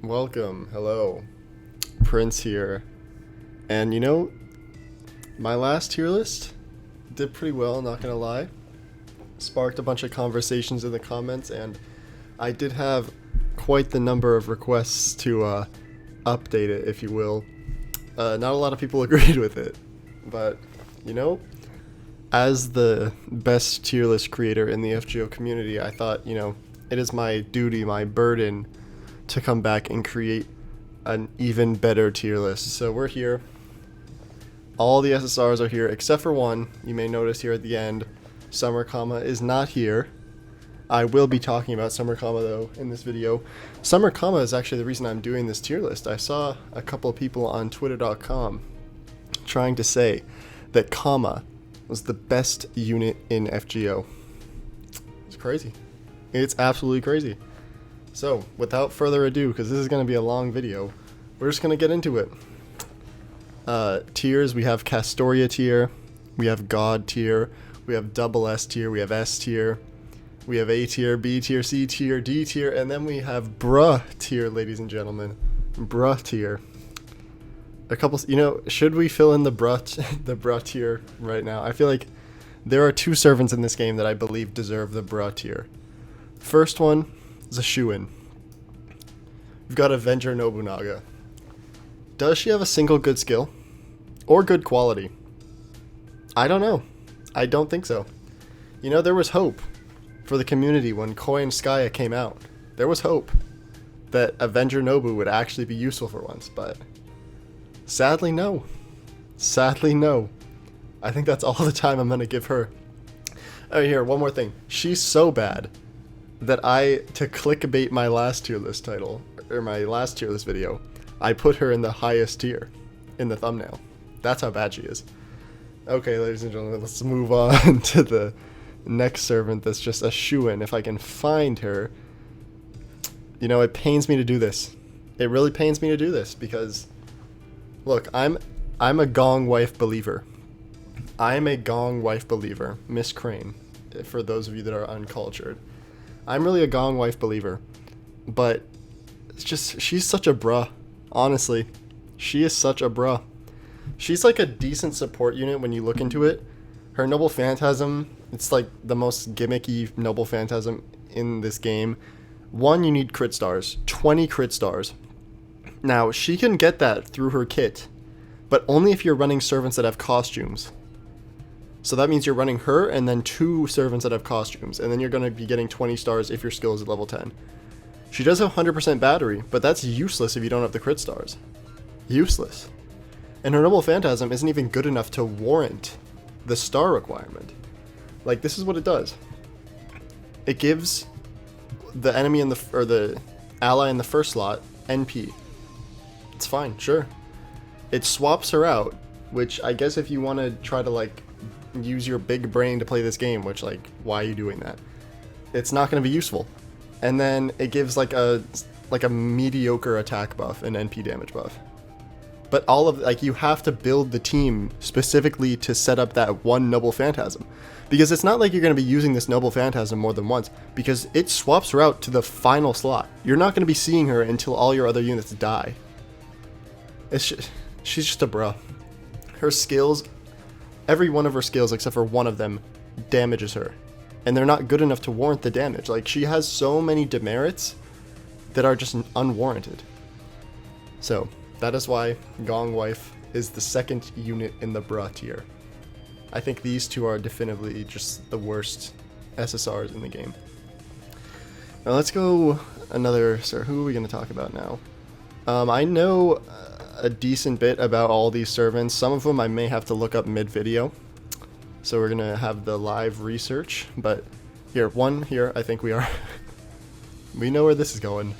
Welcome, hello, Prince here. And my last tier list did pretty well, not gonna lie. Sparked a bunch of conversations in the comments, and I did have quite the number of requests to update it, if you will. Not a lot of people agreed with it, but as the best tier list creator in the FGO community, I thought, it is my duty, my burden to come back and create an even better tier list. So we're here. All the SSRs are here except for one. You may notice here at the end, Summer Comma is not here. I will be talking about Summer Comma though in this video. Summer Comma is actually the reason I'm doing this tier list. I saw a couple of people on twitter.com trying to say that Comma was the best unit in FGO. It's crazy. It's absolutely crazy. So, without further ado, because this is going to be a long video, we're just going to get into it. Tiers, we have Castoria tier, we have God tier, we have double S tier, we have S tier, we have A tier, B tier, C tier, D tier, and then we have bruh tier, ladies and gentlemen. Bruh tier. A couple, should we fill in the bruh tier right now? I feel like there are two servants in this game that I believe deserve the bruh tier. First one is a shoo-in. We've got Avenger Nobunaga. Does she have a single good skill? Or good quality? I don't know. I don't think so. There was hope for the community when Koyanskaya came out. There was hope that Avenger Nobu would actually be useful for once, but sadly no. Sadly no. I think that's all the time I'm going to give her. Oh, here, one more thing. She's so bad that to clickbait my last tier list title, or my last tier list video, I put her in the highest tier in the thumbnail. That's how bad she is. Okay, ladies and gentlemen, let's move on to the next servant that's just a shoo-in. If I can find her, it pains me to do this. It really pains me to do this because, look, I'm a Gong wife believer. I'm a Gong wife believer, Miss Crane, for those of you that are uncultured. I'm really a Gong wife believer, but it's just, she's such a bruh. Honestly, she is such a bruh. She's like a decent support unit when you look into it. Her Noble Phantasm, it's like the most gimmicky Noble Phantasm in this game. One, you need crit stars, 20 crit stars. Now, she can get that through her kit, but only if you're running servants that have costumes. So that means you're running her and then 2 servants that have costumes, and then you're going to be getting 20 stars if your skill is at level 10. She does have 100% battery, but that's useless if you don't have the crit stars. Useless. And her Noble Phantasm isn't even good enough to warrant the star requirement. Like, this is what it does. It gives the enemy or the ally in the first slot NP. It's fine, sure. It swaps her out, which I guess if you want to try to use your big brain to play this game, which why are you doing that? It's not going to be useful. And then it gives a mediocre attack buff and NP damage buff. But all of you have to build the team specifically to set up that one Noble Phantasm, because it's not like you're going to be using this Noble Phantasm more than once, because it swaps her out to the final slot. You're not going to be seeing her until all your other units die. She's just a bruh. Her skills, every one of her skills except for one of them damages her, and they're not good enough to warrant the damage. She has so many demerits that are just unwarranted. So that is why Gong Wife is the second unit in the bruh tier. I think these two are definitively just the worst SSRs in the game. Now let's go another, who are we going to talk about now? I know a decent bit about all these servants. Some of them I may have to look up mid-video. So we're going to have the live research. But here, I think we are. We know where this is going.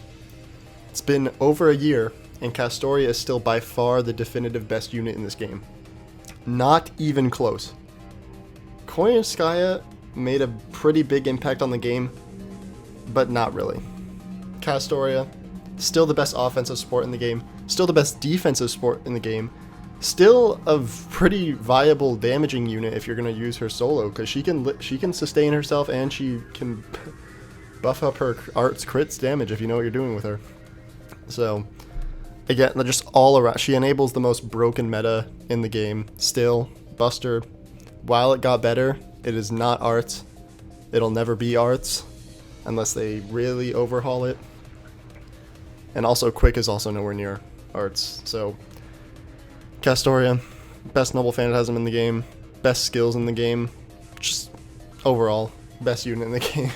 It's been over a year, and Castoria is still by far the definitive best unit in this game. Not even close. Koyanskaya made a pretty big impact on the game, but not really. Castoria, still the best offensive support in the game, still the best defensive support in the game, still a pretty viable damaging unit if you're going to use her solo, because she can sustain herself and she can buff up her arts crits damage if you know what you're doing with her. So, again, just all around, she enables the most broken meta in the game. Still, Buster, while it got better, it is not arts. It'll never be arts unless they really overhaul it. And also, Quick is also nowhere near arts. So, Castoria, best Noble Phantasm in the game, best skills in the game, just overall, best unit in the game.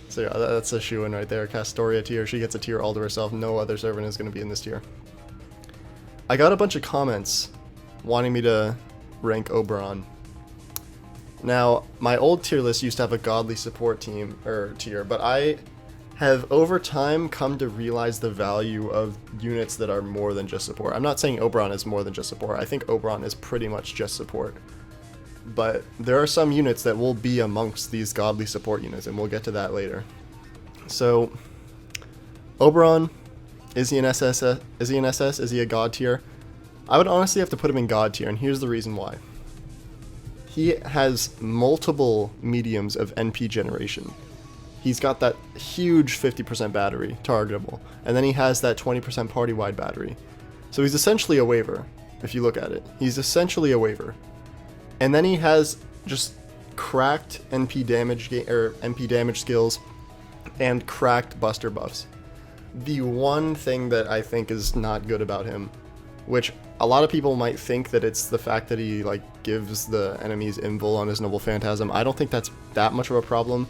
So yeah, that's a shoe-in right there. Castoria tier, she gets a tier all to herself. No other servant is going to be in this tier. I got a bunch of comments wanting me to rank Oberon. Now, my old tier list used to have a godly support team, or tier, but I have over time come to realize the value of units that are more than just support. I'm not saying Oberon is more than just support. I think Oberon is pretty much just support. But there are some units that will be amongst these godly support units, and we'll get to that later. So, Oberon, is he an SS? Is he an SS? Is he a god tier? I would honestly have to put him in god tier, and here's the reason why. He has multiple mediums of NP generation. He's got that huge 50% battery, targetable, and then he has that 20% party-wide battery. So he's essentially a waiver, if you look at it. He's essentially a waiver. And then he has just cracked NP damage skills and cracked Buster buffs. The one thing that I think is not good about him, which a lot of people might think that it's the fact that he like gives the enemies invul on his Noble Phantasm. I don't think that's that much of a problem.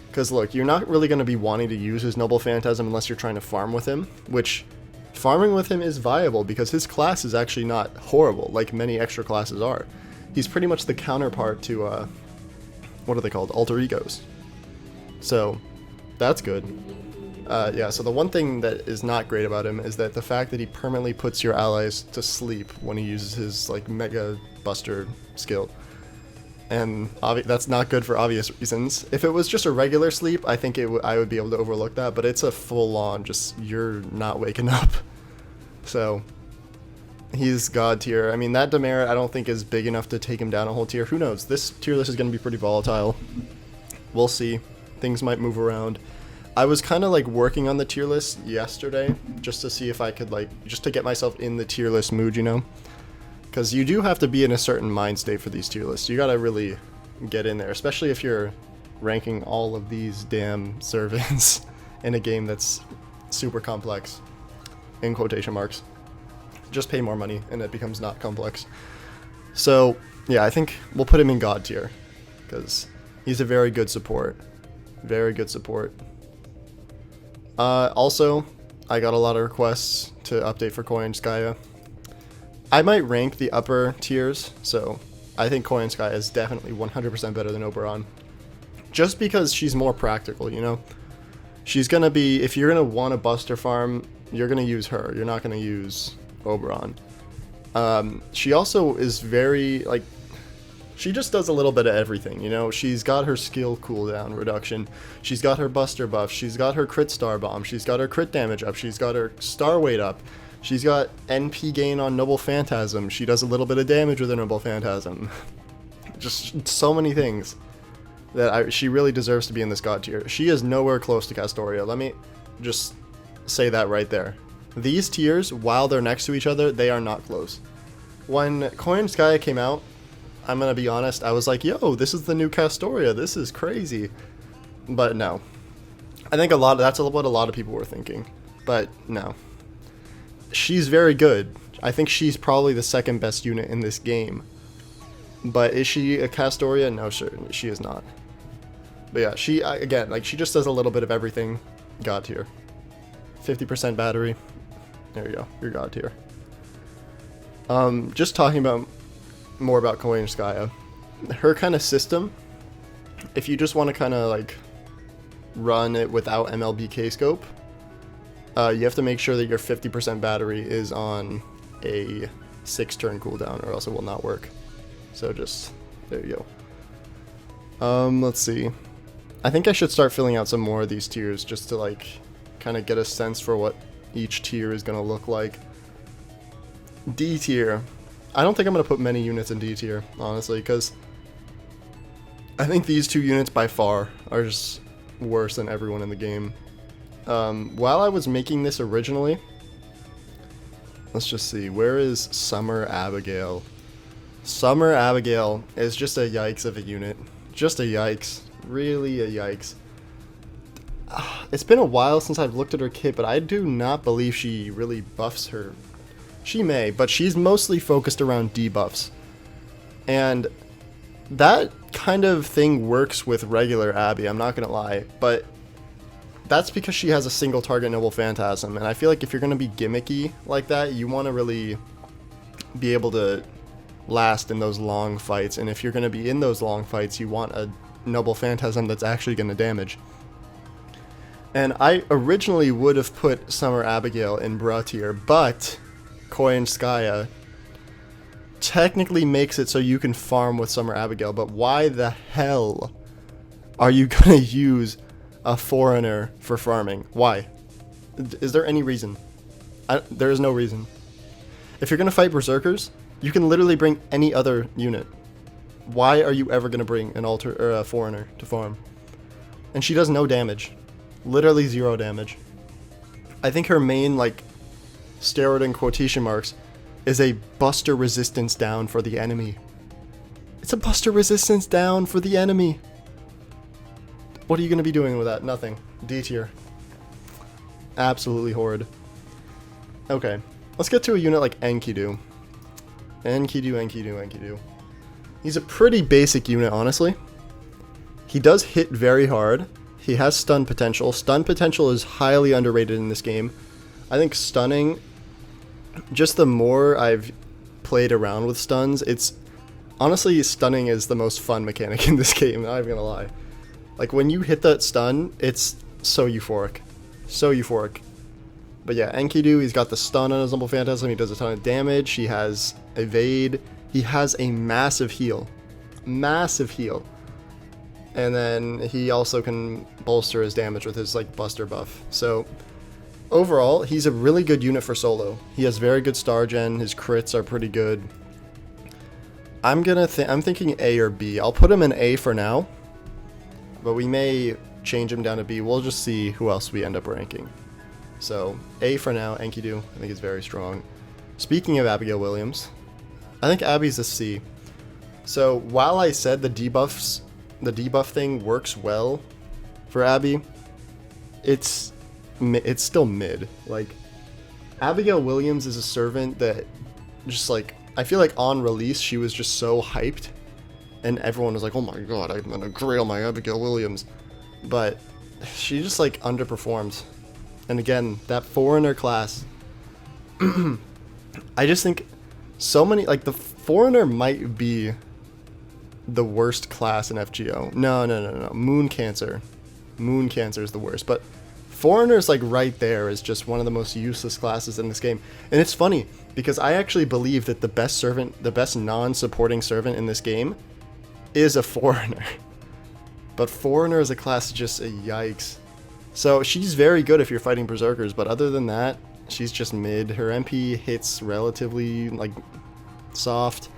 Because look, you're not really going to be wanting to use his Noble Phantasm unless you're trying to farm with him, which farming with him is viable because his class is actually not horrible like many extra classes are. He's pretty much the counterpart to, what are they called? Alter Egos. So, that's good. Yeah, so the one thing that is not great about him is that the fact that he permanently puts your allies to sleep when he uses his, like, Mega Buster skill. And that's not good for obvious reasons. If it was just a regular sleep, I think I would be able to overlook that, but it's a full-on, just, you're not waking up. So, he's god tier. I mean, that demerit I don't think is big enough to take him down a whole tier. Who knows? This tier list is going to be pretty volatile. We'll see. Things might move around. I was kind of like working on the tier list yesterday just to see if I could just to get myself in the tier list mood, you know? Because you do have to be in a certain mind state for these tier lists. You got to really get in there, especially if you're ranking all of these damn servants in a game that's super complex, in quotation marks. Just pay more money and it becomes not complex. So yeah, I think we'll put him in god tier because he's a very good support. Very good support. Also, I got a lot of requests to update for Koyanskaya. I might rank the upper tiers, so I think Koyanskaya is definitely 100% better than Oberon. Just because she's more practical, you know? She's gonna be, if you're gonna want a Buster farm, you're gonna use her. You're not gonna use Oberon. She also is very, she just does a little bit of everything, you know? She's got her skill cooldown reduction, she's got her Buster buff, she's got her crit star bomb, she's got her crit damage up, she's got her star weight up, she's got NP gain on Noble Phantasm, she does a little bit of damage with her Noble Phantasm. Just so many things that she really deserves to be in this god tier. She is nowhere close to Castoria, let me just say that right there. These tiers, while they're next to each other, they are not close. When Koyanskaya came out, I'm gonna be honest, I was like, yo, this is the new Castoria, this is crazy. But no. I think that's what a lot of people were thinking. But no. She's very good. I think she's probably the second best unit in this game. But is she a Castoria? No, sure, she is not. But yeah, she, again, she just does a little bit of everything. God tier. 50% battery. There you go, you're god tier. Just talking more about Koyanskaya. Her kind of system, if you just want to kind of run it without MLBK scope, you have to make sure that your 50% battery is on a 6-turn cooldown or else it will not work. So just, there you go. Let's see. I think I should start filling out some more of these tiers just to kind of get a sense for what each tier is going to look like. D tier. I don't think I'm going to put many units in D tier, honestly, because I think these two units by far are just worse than everyone in the game. While I was making this originally, let's just see, where is Summer Abigail? Summer Abigail is just a yikes of a unit. Just a yikes. Really a yikes. It's been a while since I've looked at her kit, but I do not believe she really buffs her. She may, but she's mostly focused around debuffs. And that kind of thing works with regular Abby, I'm not gonna lie, but that's because she has a single target Noble Phantasm, and I feel like if you're gonna be gimmicky like that, you want to really be able to last in those long fights, and if you're gonna be in those long fights, you want a Noble Phantasm that's actually gonna damage. And I originally would have put Summer Abigail in Bra tier, but Koyanskaya technically makes it so you can farm with Summer Abigail, but why the hell are you gonna use a foreigner for farming? Why? Is there any reason? There is no reason. If you're gonna fight berserkers, you can literally bring any other unit. Why are you ever gonna bring an a foreigner to farm? And she does no damage, literally 0 damage. I think her main like steroid in quotation marks is a buster resistance down for the enemy. It's a buster resistance down for the enemy. What are you going to be doing with that? Nothing. D tier. Absolutely horrid. Okay, let's get to a unit like Enkidu. Enkidu. He's a pretty basic unit, honestly. He does hit very hard. He has stun potential. Stun potential is highly underrated in this game. I think stunning, just the more I've played around with stuns, it's honestly, stunning is the most fun mechanic in this game, I'm not even gonna lie. Like when you hit that stun, it's so euphoric. So euphoric. But yeah, Enkidu, he's got the stun on his Noble Phantasm, he does a ton of damage, he has evade, he has a massive heal. Massive heal. And then he also can bolster his damage with his like buster buff. So overall, he's a really good unit for solo. He has very good star gen. His crits are pretty good. I'm thinking A or B. I'll put him in A for now, but we may change him down to B. We'll just see who else we end up ranking. So A for now. Enkidu, I think is very strong. Speaking of Abigail Williams, I think Abby's a C. So while I said the debuff thing works well for Abby, it's still mid. Like, Abigail Williams is a servant that just like, I feel like on release she was just so hyped and everyone was like, oh my god, I'm gonna grail my Abigail Williams, but she just like underperformed. And again, that foreigner class, I just think so many, like the foreigner might be the worst class in FGO. No, Moon Cancer is the worst, but Foreigner's like right there is just one of the most useless classes in this game. And it's funny because I actually believe that the best non-supporting servant in this game is a Foreigner. But Foreigner as a class is just a yikes. So she's very good if you're fighting berserkers, but other than that, she's just mid. Her MP hits relatively like soft.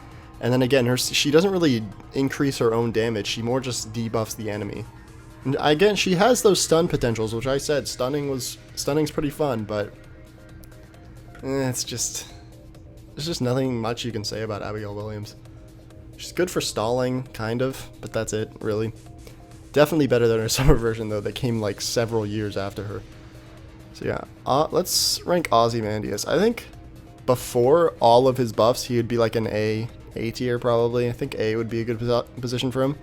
And then again, she doesn't really increase her own damage, she more just debuffs the enemy. And again, she has those stun potentials, which I said, stunning's pretty fun, but there's just nothing much you can say about Abigail Williams. She's good for stalling, kind of, but that's it, really. Definitely better than her summer version, though, that came like several years after her. So yeah, let's rank Ozymandias. I think before all of his buffs, he would be like an A tier probably. I think A would be a good position for him.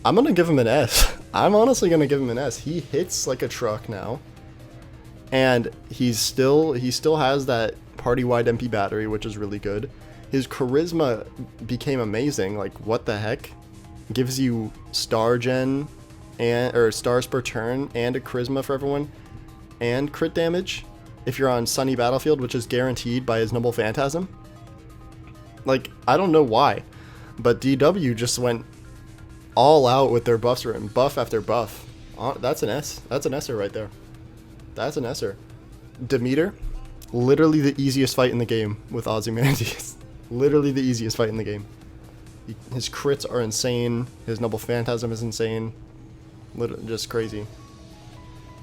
I'm gonna give him an S. I'm honestly gonna give him an S. He hits like a truck now, and he still has that party-wide MP battery, which is really good. His charisma became amazing. Like, what the heck? Gives you star gen or stars per turn and a charisma for everyone, and crit damage if you're on Sunny Battlefield, which is guaranteed by his Noble Phantasm. Like, I don't know why, but DW just went all out with their buffs, and buff after buff. That's an S. That's an S'er right there. That's an S'er. Demeter, literally the easiest fight in the game with Ozymandias. Literally the easiest fight in the game. His crits are insane. His Noble Phantasm is insane. Literally just crazy.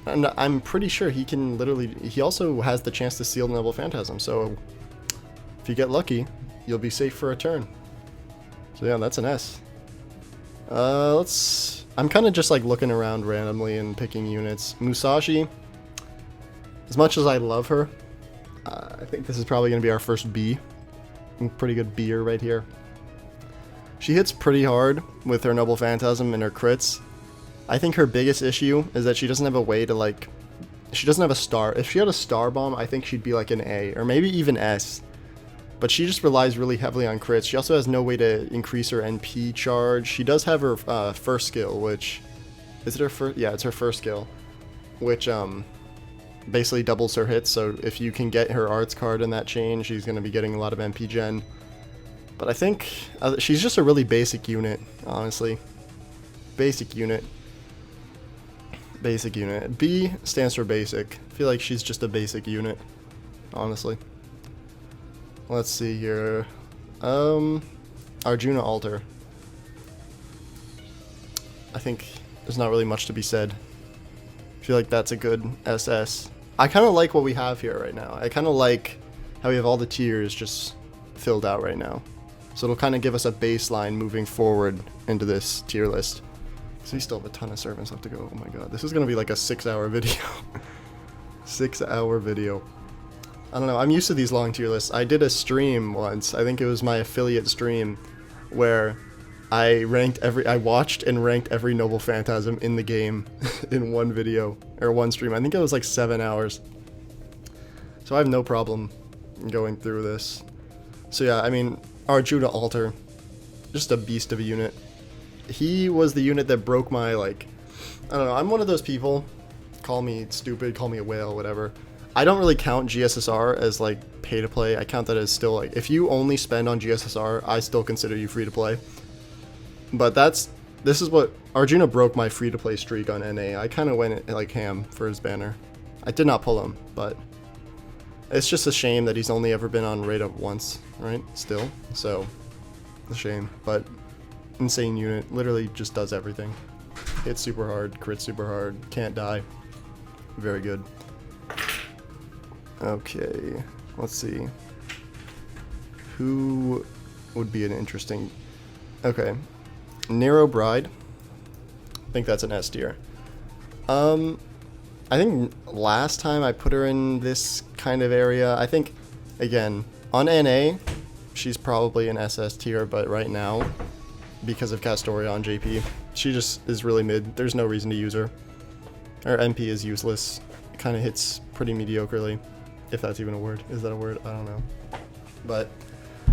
And I'm pretty sure he can literally... He also has the chance to seal the Noble Phantasm, so if you get lucky, you'll be safe for a turn. So yeah, that's an S. I'm kind of just like looking around randomly and picking units. Musashi, as much as I love her, I think this is probably going to be our first B. Pretty good B'er right here. She hits pretty hard with her Noble Phantasm and her crits. I think her biggest issue is that she doesn't have a way to like... She doesn't have a star. If she had a star bomb, I think she'd be like an A, or maybe even S. But she just relies really heavily on crits. She also has no way to increase her NP charge. She does have her first skill, which... Is it her first? Yeah, it's her first skill. Which basically doubles her hits, so if you can get her arts card in that chain, she's going to be getting a lot of NP gen. But I think she's just a really basic unit, honestly. Basic unit. Basic unit. B stands for basic. I feel like she's just a basic unit, honestly. Let's see here. Arjuna Altar. I think there's not really much to be said. I feel like that's a good SS. I kind of like what we have here right now. I kind of like how we have all the tiers just filled out right now. So it'll kind of give us a baseline moving forward into this tier list. So we still have a ton of servants left to go. Oh my god, this is going to be like a 6-hour video. 6-hour video. I don't know, I'm used to these long tier lists. I did a stream once, I think it was my affiliate stream, where I watched and ranked every Noble Phantasm in the game in one video, or one stream. I think it was like 7 hours. So I have no problem going through this. So yeah, I mean, Arjuna Altar, just a beast of a unit. He was the unit that broke my, like, I don't know, I'm one of those people, call me stupid, call me a whale, whatever. I don't really count GSSR as, like, pay to play. I count that as still, like, if you only spend on GSSR, I still consider you free to play. But this is what, Arjuna broke my free to play streak on NA. I kind of went, like, ham for his banner. I did not pull him, but it's just a shame that he's only ever been on raid up once, right? Still, so, a shame, but insane unit, literally just does everything. Hits super hard, crit super hard, can't die. Very good. Okay, let's see. Who would be an interesting... Okay, Nero Bride. I think that's an S tier. I think last time I put her in this kind of area. I think, again, on NA, she's probably an SS tier, but right now, because of Castoria on JP, she just is really mid. There's no reason to use her. Her MP is useless. It kind of hits pretty mediocrely, if that's even a word. Is that a word? I don't know. But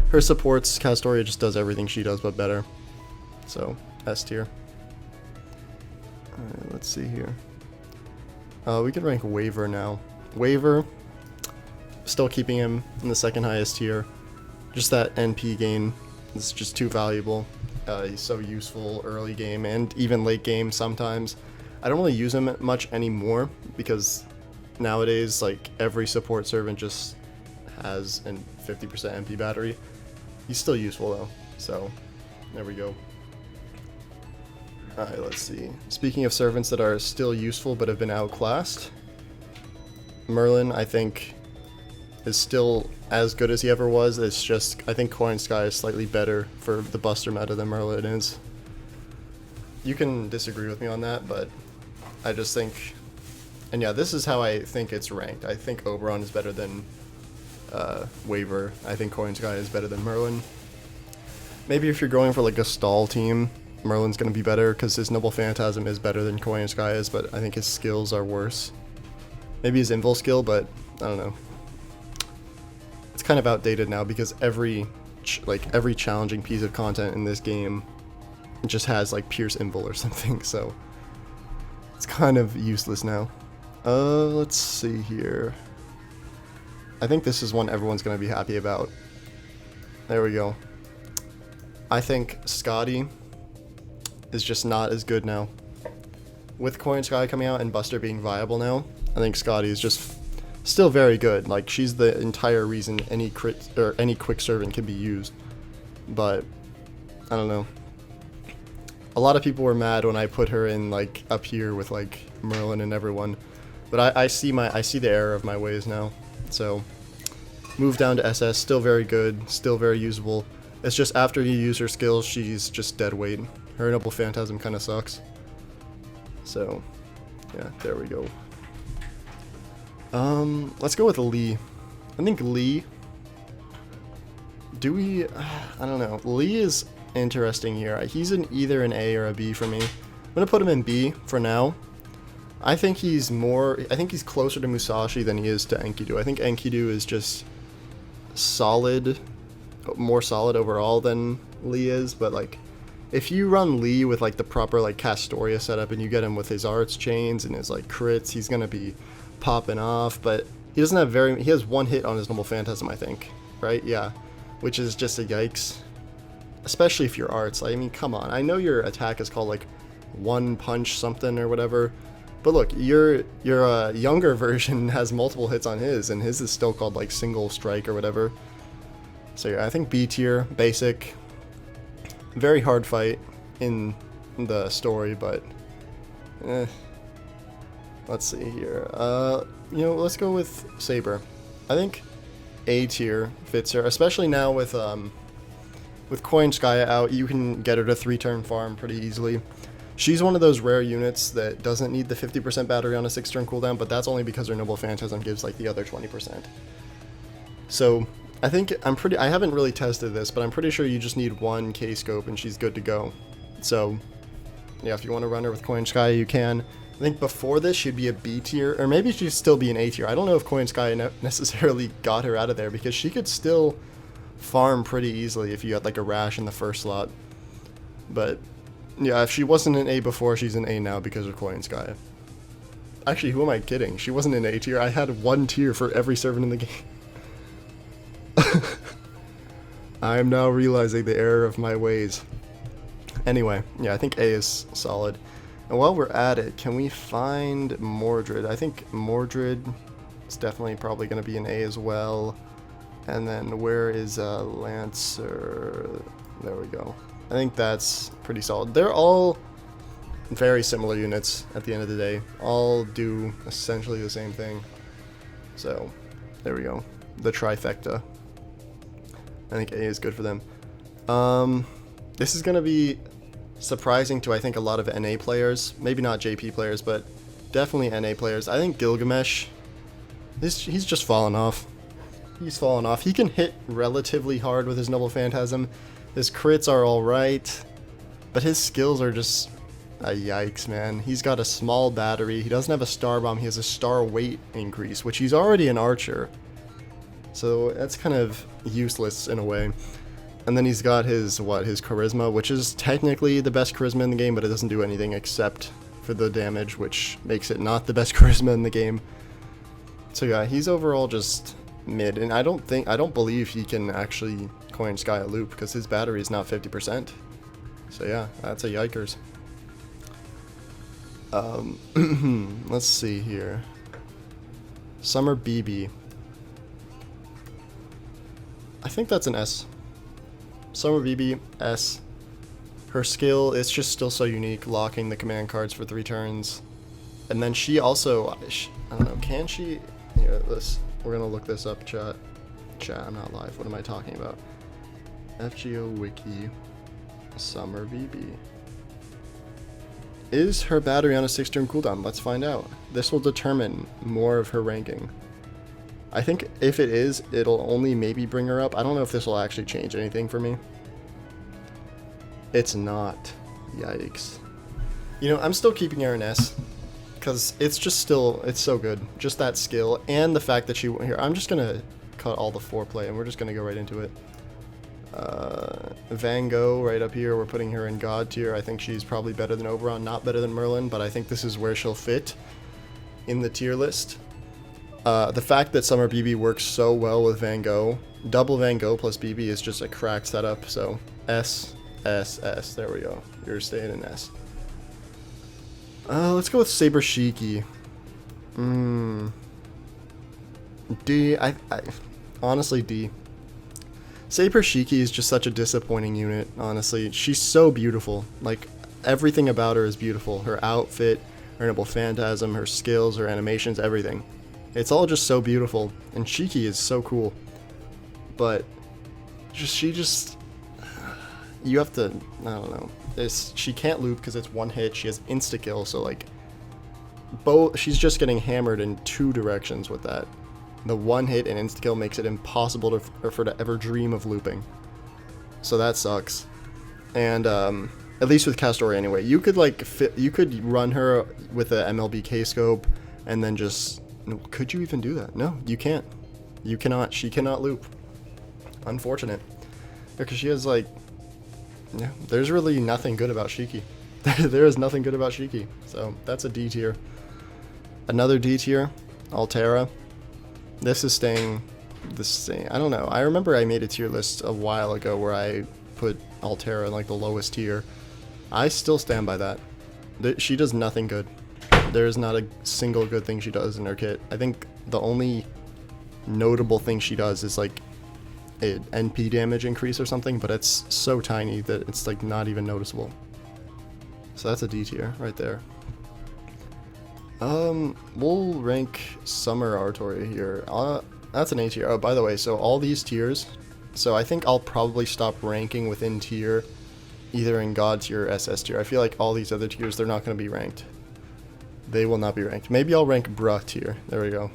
her supports, Castoria just does everything she does, but better. So, S tier. Alright, let's see here. We can rank Waver now. Waver, still keeping him in the second highest tier. Just that NP gain is just too valuable. He's so useful early game and even late game sometimes. I don't really use him much anymore because nowadays, like, every support servant just has a 50% MP battery. He's still useful though, so there we go. Alright, let's see. Speaking of servants that are still useful but have been outclassed, Merlin, I think, is still as good as he ever was. It's just, I think Koyanskaya is slightly better for the Buster meta than Merlin is. You can disagree with me on that, but I just think... And yeah, this is how I think it's ranked. I think Oberon is better than Waver. I think Koyanskaya is better than Merlin. Maybe if you're going for like a stall team, Merlin's going to be better because his Noble Phantasm is better than Koyanskaya's, but I think his skills are worse. Maybe his invul skill, but I don't know. It's kind of outdated now because every challenging piece of content in this game just has like Pierce invul or something, so it's kind of useless now. Let's see here. I think this is one everyone's going to be happy about. There we go. I think Scotty is just not as good now. With Koyanskaya coming out and Buster being viable now, I think Scotty is just still very good. Like, she's the entire reason any crit or any quick servant can be used. But I don't know. A lot of people were mad when I put her in like up here with like Merlin and everyone. But I see the error of my ways now. So move down to SS, still very good, still very usable. It's just after you use her skills, she's just dead weight. Her Noble Phantasm kind of sucks. So yeah, there we go. Let's go with Lee. I think Lee. Do we? I don't know. Lee is interesting here. He's either an A or a B for me. I'm gonna put him in B for now. I think he's closer to Musashi than he is to Enkidu. I think Enkidu is just solid, more solid overall than Lee is. But like, if you run Lee with like the proper like Castoria setup and you get him with his arts chains and his like crits, he's gonna be popping off. But he doesn't have he has one hit on his Noble Phantasm, I think, right? Yeah, which is just a yikes. Especially if your arts, like, I mean, come on. I know your attack is called like one punch something or whatever, but look, your younger version has multiple hits on his, and his is still called like single strike or whatever. So yeah, I think B tier, basic, very hard fight in the story, but let's see here. You know, let's go with Saber. I think A tier fits her, especially now with Koyanskaya out. You can get her to 3-turn farm pretty easily. She's one of those rare units that doesn't need the 50% battery on a 6-turn cooldown, but that's only because her Noble Phantasm gives like the other 20%. So I think I haven't really tested this, but I'm pretty sure you just need one K-scope and she's good to go. So yeah, if you want to run her with Koyanskaya, you can. I think before this she'd be a B tier, or maybe she'd still be an A tier. I don't know if Koyanskaya necessarily got her out of there, because she could still farm pretty easily if you had like a rash in the first slot. But yeah, if she wasn't an A before, she's an A now because of Koyanskaya. Actually, who am I kidding? She wasn't an A tier. I had one tier for every servant in the game. I am now realizing the error of my ways. Anyway, yeah, I think A is solid. And while we're at it, can we find Mordred? I think Mordred is definitely probably going to be an A as well. And then where is Lancer? There we go. I think that's pretty solid. They're all very similar units at the end of the day. All do essentially the same thing. So there we go. The trifecta. I think A is good for them. This is going to be surprising to, I think, a lot of NA players. Maybe not JP players, but definitely NA players. I think Gilgamesh, he's just fallen off. He's fallen off. He can hit relatively hard with his Noble Phantasm. His crits are alright, but his skills are just yikes, man. He's got a small battery. He doesn't have a star bomb. He has a star weight increase, which he's already an archer. So that's kind of useless in a way. And then he's got his charisma, which is technically the best charisma in the game, but it doesn't do anything except for the damage, which makes it not the best charisma in the game. So yeah, he's overall just mid, and I don't believe he can actually Koyanskaya loop because his battery is not 50%. So yeah, that's a yikers. Let's see here. Summer BB. I think that's an S. Summer BB, S. Her skill is just still so unique, locking the command cards for 3 turns. And then she also, I don't know, can she? Here, we're gonna look this up, chat. Chat, I'm not live. What am I talking about? FGO Wiki. Summer BB. Is her battery on a 6-turn cooldown? Let's find out. This will determine more of her ranking. I think if it is, it'll only maybe bring her up. I don't know if this will actually change anything for me. It's not. Yikes. You know, I'm still keeping her in S, because it's just still, it's so good. Just that skill, and the fact that here, I'm just going to cut all the foreplay, and we're just going to go right into it. Van Gogh right up here, we're putting her in God tier. I think she's probably better than Oberon, not better than Merlin, but I think this is where she'll fit in the tier list. The fact that Summer BB works so well with Van Gogh, double Van Gogh plus BB is just a cracked setup. So S, S, S. There we go. You're staying in S. Let's go with Saber Shiki. D. Honestly, D. Saber Shiki is just such a disappointing unit, honestly. She's so beautiful. Like, everything about her is beautiful. Her outfit, her Noble Phantasm, her skills, her animations, everything. It's all just so beautiful, and Shiki is so cool. But she just you have to, I don't know. She can't loop because it's one hit. She has insta kill, so like she's just getting hammered in two directions with that. The one hit and insta kill makes it impossible for her to ever dream of looping. So that sucks. And at least with Castoria anyway, you could you could run her with a MLBK scope and then just, could you even do that? No, you can't. You cannot. She cannot loop. Unfortunate. Because she has like, yeah, there's really nothing good about Shiki. There is nothing good about Shiki. So that's a D tier. Another D tier, Altera. This is staying the same. I don't know. I remember I made a tier list a while ago where I put Altera in like the lowest tier. I still stand by that. She does nothing good. There is not a single good thing she does in her kit. I think the only notable thing she does is like an NP damage increase or something, but it's so tiny that it's like not even noticeable. So that's a D tier right there. We'll rank Summer Artoria here. That's an A tier. Oh, by the way, so all these tiers, so I think I'll probably stop ranking within tier, either in God tier or SS tier. I feel like all these other tiers, they're not going to be ranked. They will not be ranked. Maybe I'll rank Bruh tier. There we go.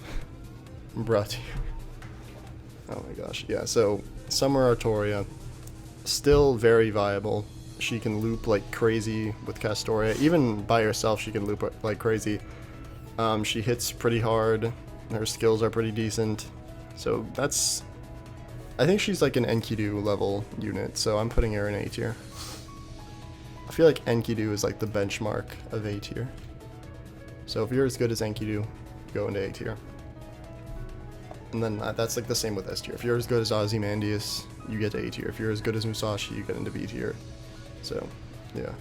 Bruh tier. Oh my gosh. Yeah, so Summer Artoria, still very viable. She can loop like crazy with Castoria. Even by herself, she can loop like crazy. She hits pretty hard. Her skills are pretty decent. So that's, I think she's like an Enkidu level unit, so I'm putting her in A tier. I feel like Enkidu is like the benchmark of A tier. So if you're as good as Enkidu, go into A tier. And then that's like the same with S tier. If you're as good as Ozymandias, you get to A tier. If you're as good as Musashi, you get into B tier. So, yeah.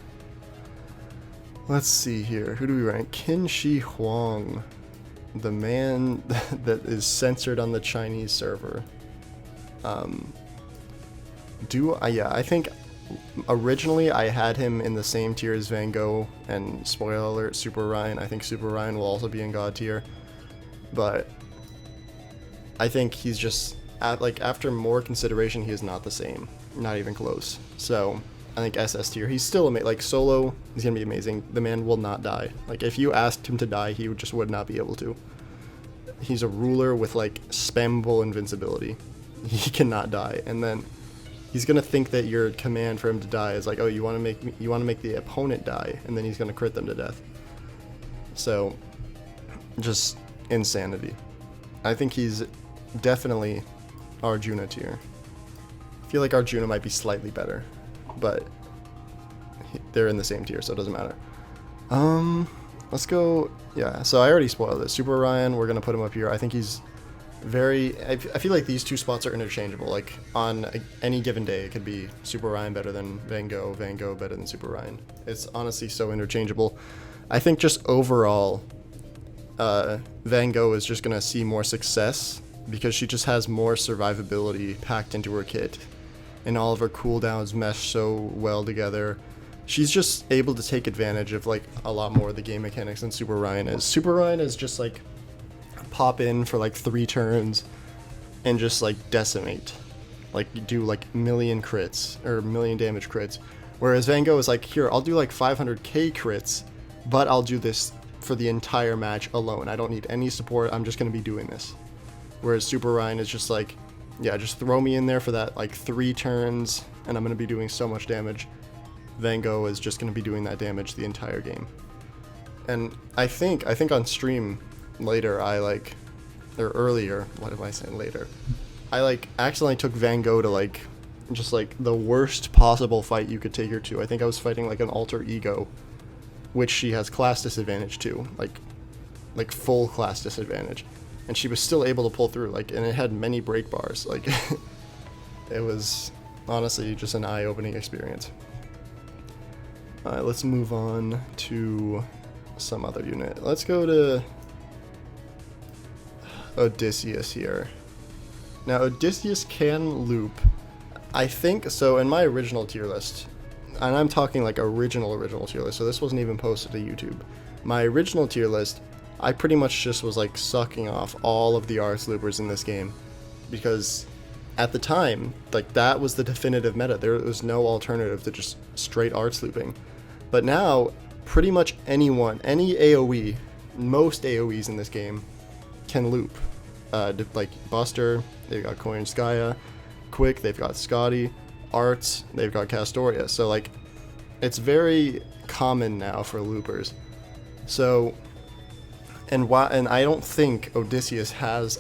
Let's see here. Who do we rank? Qin Shi Huang, the man that is censored on the Chinese server. Yeah, I think originally I had him in the same tier as Van Gogh, and spoiler alert, Super Ryan. I think Super Ryan will also be in God tier, but I think he's just after more consideration, he is not the same, not even close. So I think SS tier, he's still amazing. Like solo, he's gonna be amazing. The man will not die. Like if you asked him to die, he just would not be able to. He's a ruler with like spammable invincibility. He cannot die, and then he's gonna think that your command for him to die is like, oh, you want to make the opponent die, and then he's gonna crit them to death. So, just insanity. I think he's definitely Arjuna tier. I feel like Arjuna might be slightly better, but they're in the same tier, so it doesn't matter. Let's go. Yeah, so I already spoiled it. Super Ryan, we're gonna put him up here. I think he's I feel like these two spots are interchangeable. Like on any given day, it could be Super Ryan better than Van Gogh, Van Gogh better than Super Ryan. It's honestly so interchangeable. I think just overall, Van Gogh is just gonna see more success because she just has more survivability packed into her kit, and all of her cooldowns mesh so well together. She's just able to take advantage of like a lot more of the game mechanics than Super Ryan is. Super Ryan is just like pop in for like 3 turns and just like decimate, like do like million crits or million damage crits, whereas Van Gogh is like, here, I'll do like 500k crits, but I'll do this for the entire match alone. I don't need any support, I'm just going to be doing this. Whereas Super Ryan is just like, yeah, just throw me in there for that like 3 turns and I'm going to be doing so much damage. Van Gogh is just going to be doing that damage the entire game. And I think on stream later, or earlier, what am I saying, later, I like accidentally took Van Gogh to like just like the worst possible fight you could take her to. I think I was fighting like an alter ego, which she has class disadvantage to, like full class disadvantage, and she was still able to pull through, like, and it had many break bars. Like it was honestly just an eye-opening experience. Alright, let's move on to some other unit. Let's go to Odysseus here. Now, Odysseus can loop. I think, so in my original tier list, and I'm talking like original tier list, so this wasn't even posted to YouTube. My original tier list, I pretty much just was like sucking off all of the arts loopers in this game, because at the time, like, that was the definitive meta. There was no alternative to just straight arts looping. But now, pretty much anyone, any AoE, most AoEs in this game can loop. Like Buster, they've got Koyanskaya, Quick, they've got Scotty, Arts, they've got Castoria. So like, it's very common now for loopers. So, and I don't think Odysseus has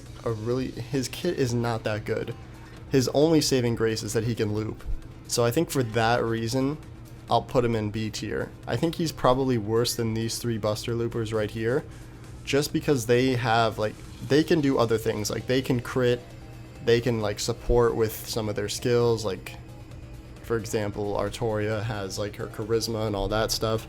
his kit is not that good. His only saving grace is that he can loop. So I think for that reason, I'll put him in B tier. I think he's probably worse than these 3 Buster loopers right here, just because they have, like, they can do other things. Like, they can crit, they can, like, support with some of their skills. Like, for example, Artoria has, like, her charisma and all that stuff.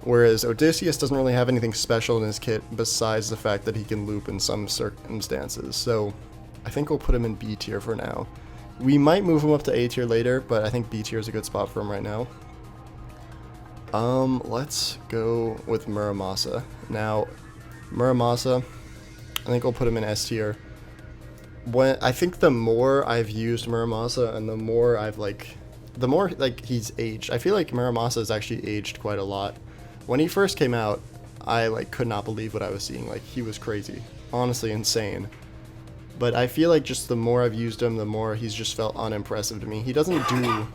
Whereas Odysseus doesn't really have anything special in his kit besides the fact that he can loop in some circumstances. So I think we'll put him in B tier for now. We might move him up to A tier later, but I think B tier is a good spot for him right now. Let's go with Muramasa. Now, Muramasa, I think we'll put him in S tier. I think the more I've used Muramasa and the more he's aged. I feel like Muramasa has actually aged quite a lot. When he first came out, I like could not believe what I was seeing. Like, he was crazy, honestly insane. But I feel like just the more I've used him, the more he's just felt unimpressive to me. He doesn't do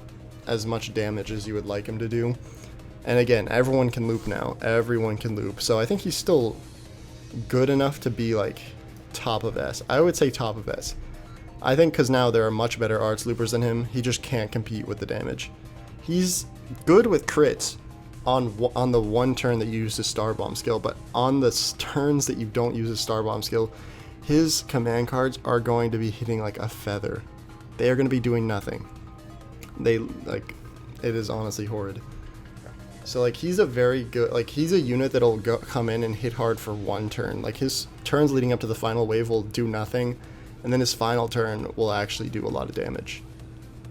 as much damage as you would like him to do. And again, everyone can loop now. Everyone can loop. So I think he's still good enough to be like top of S. I would say top of S. I think because now there are much better arts loopers than him. He just can't compete with the damage. He's good with crits on the one turn that you use his Star Bomb skill, but on the turns that you don't use his Star Bomb skill, his command cards are going to be hitting like a feather. They are going to be doing nothing. It is honestly horrid. So like, he's a very good, like, he's a unit that'll come in and hit hard for one turn. Like, his turns leading up to the final wave will do nothing, and then his final turn will actually do a lot of damage.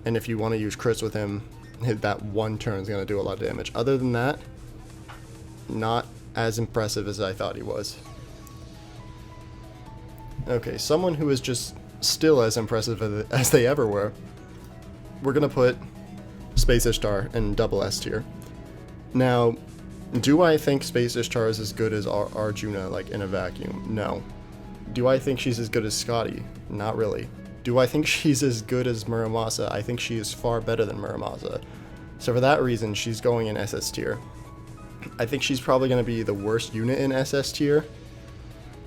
And if you want to use crits with him, that one turn is going to do a lot of damage. Other than that, not as impressive as I thought he was. Okay, someone who is just still as impressive as they ever were, we're going to put Space Ishtar in double S tier. Now, do I think Space Ishtar is as good as Arjuna, like, in a vacuum? No. Do I think she's as good as Scotty? Not really. Do I think she's as good as Muramasa? I think she is far better than Muramasa. So for that reason, she's going in SS tier. I think she's probably going to be the worst unit in SS tier,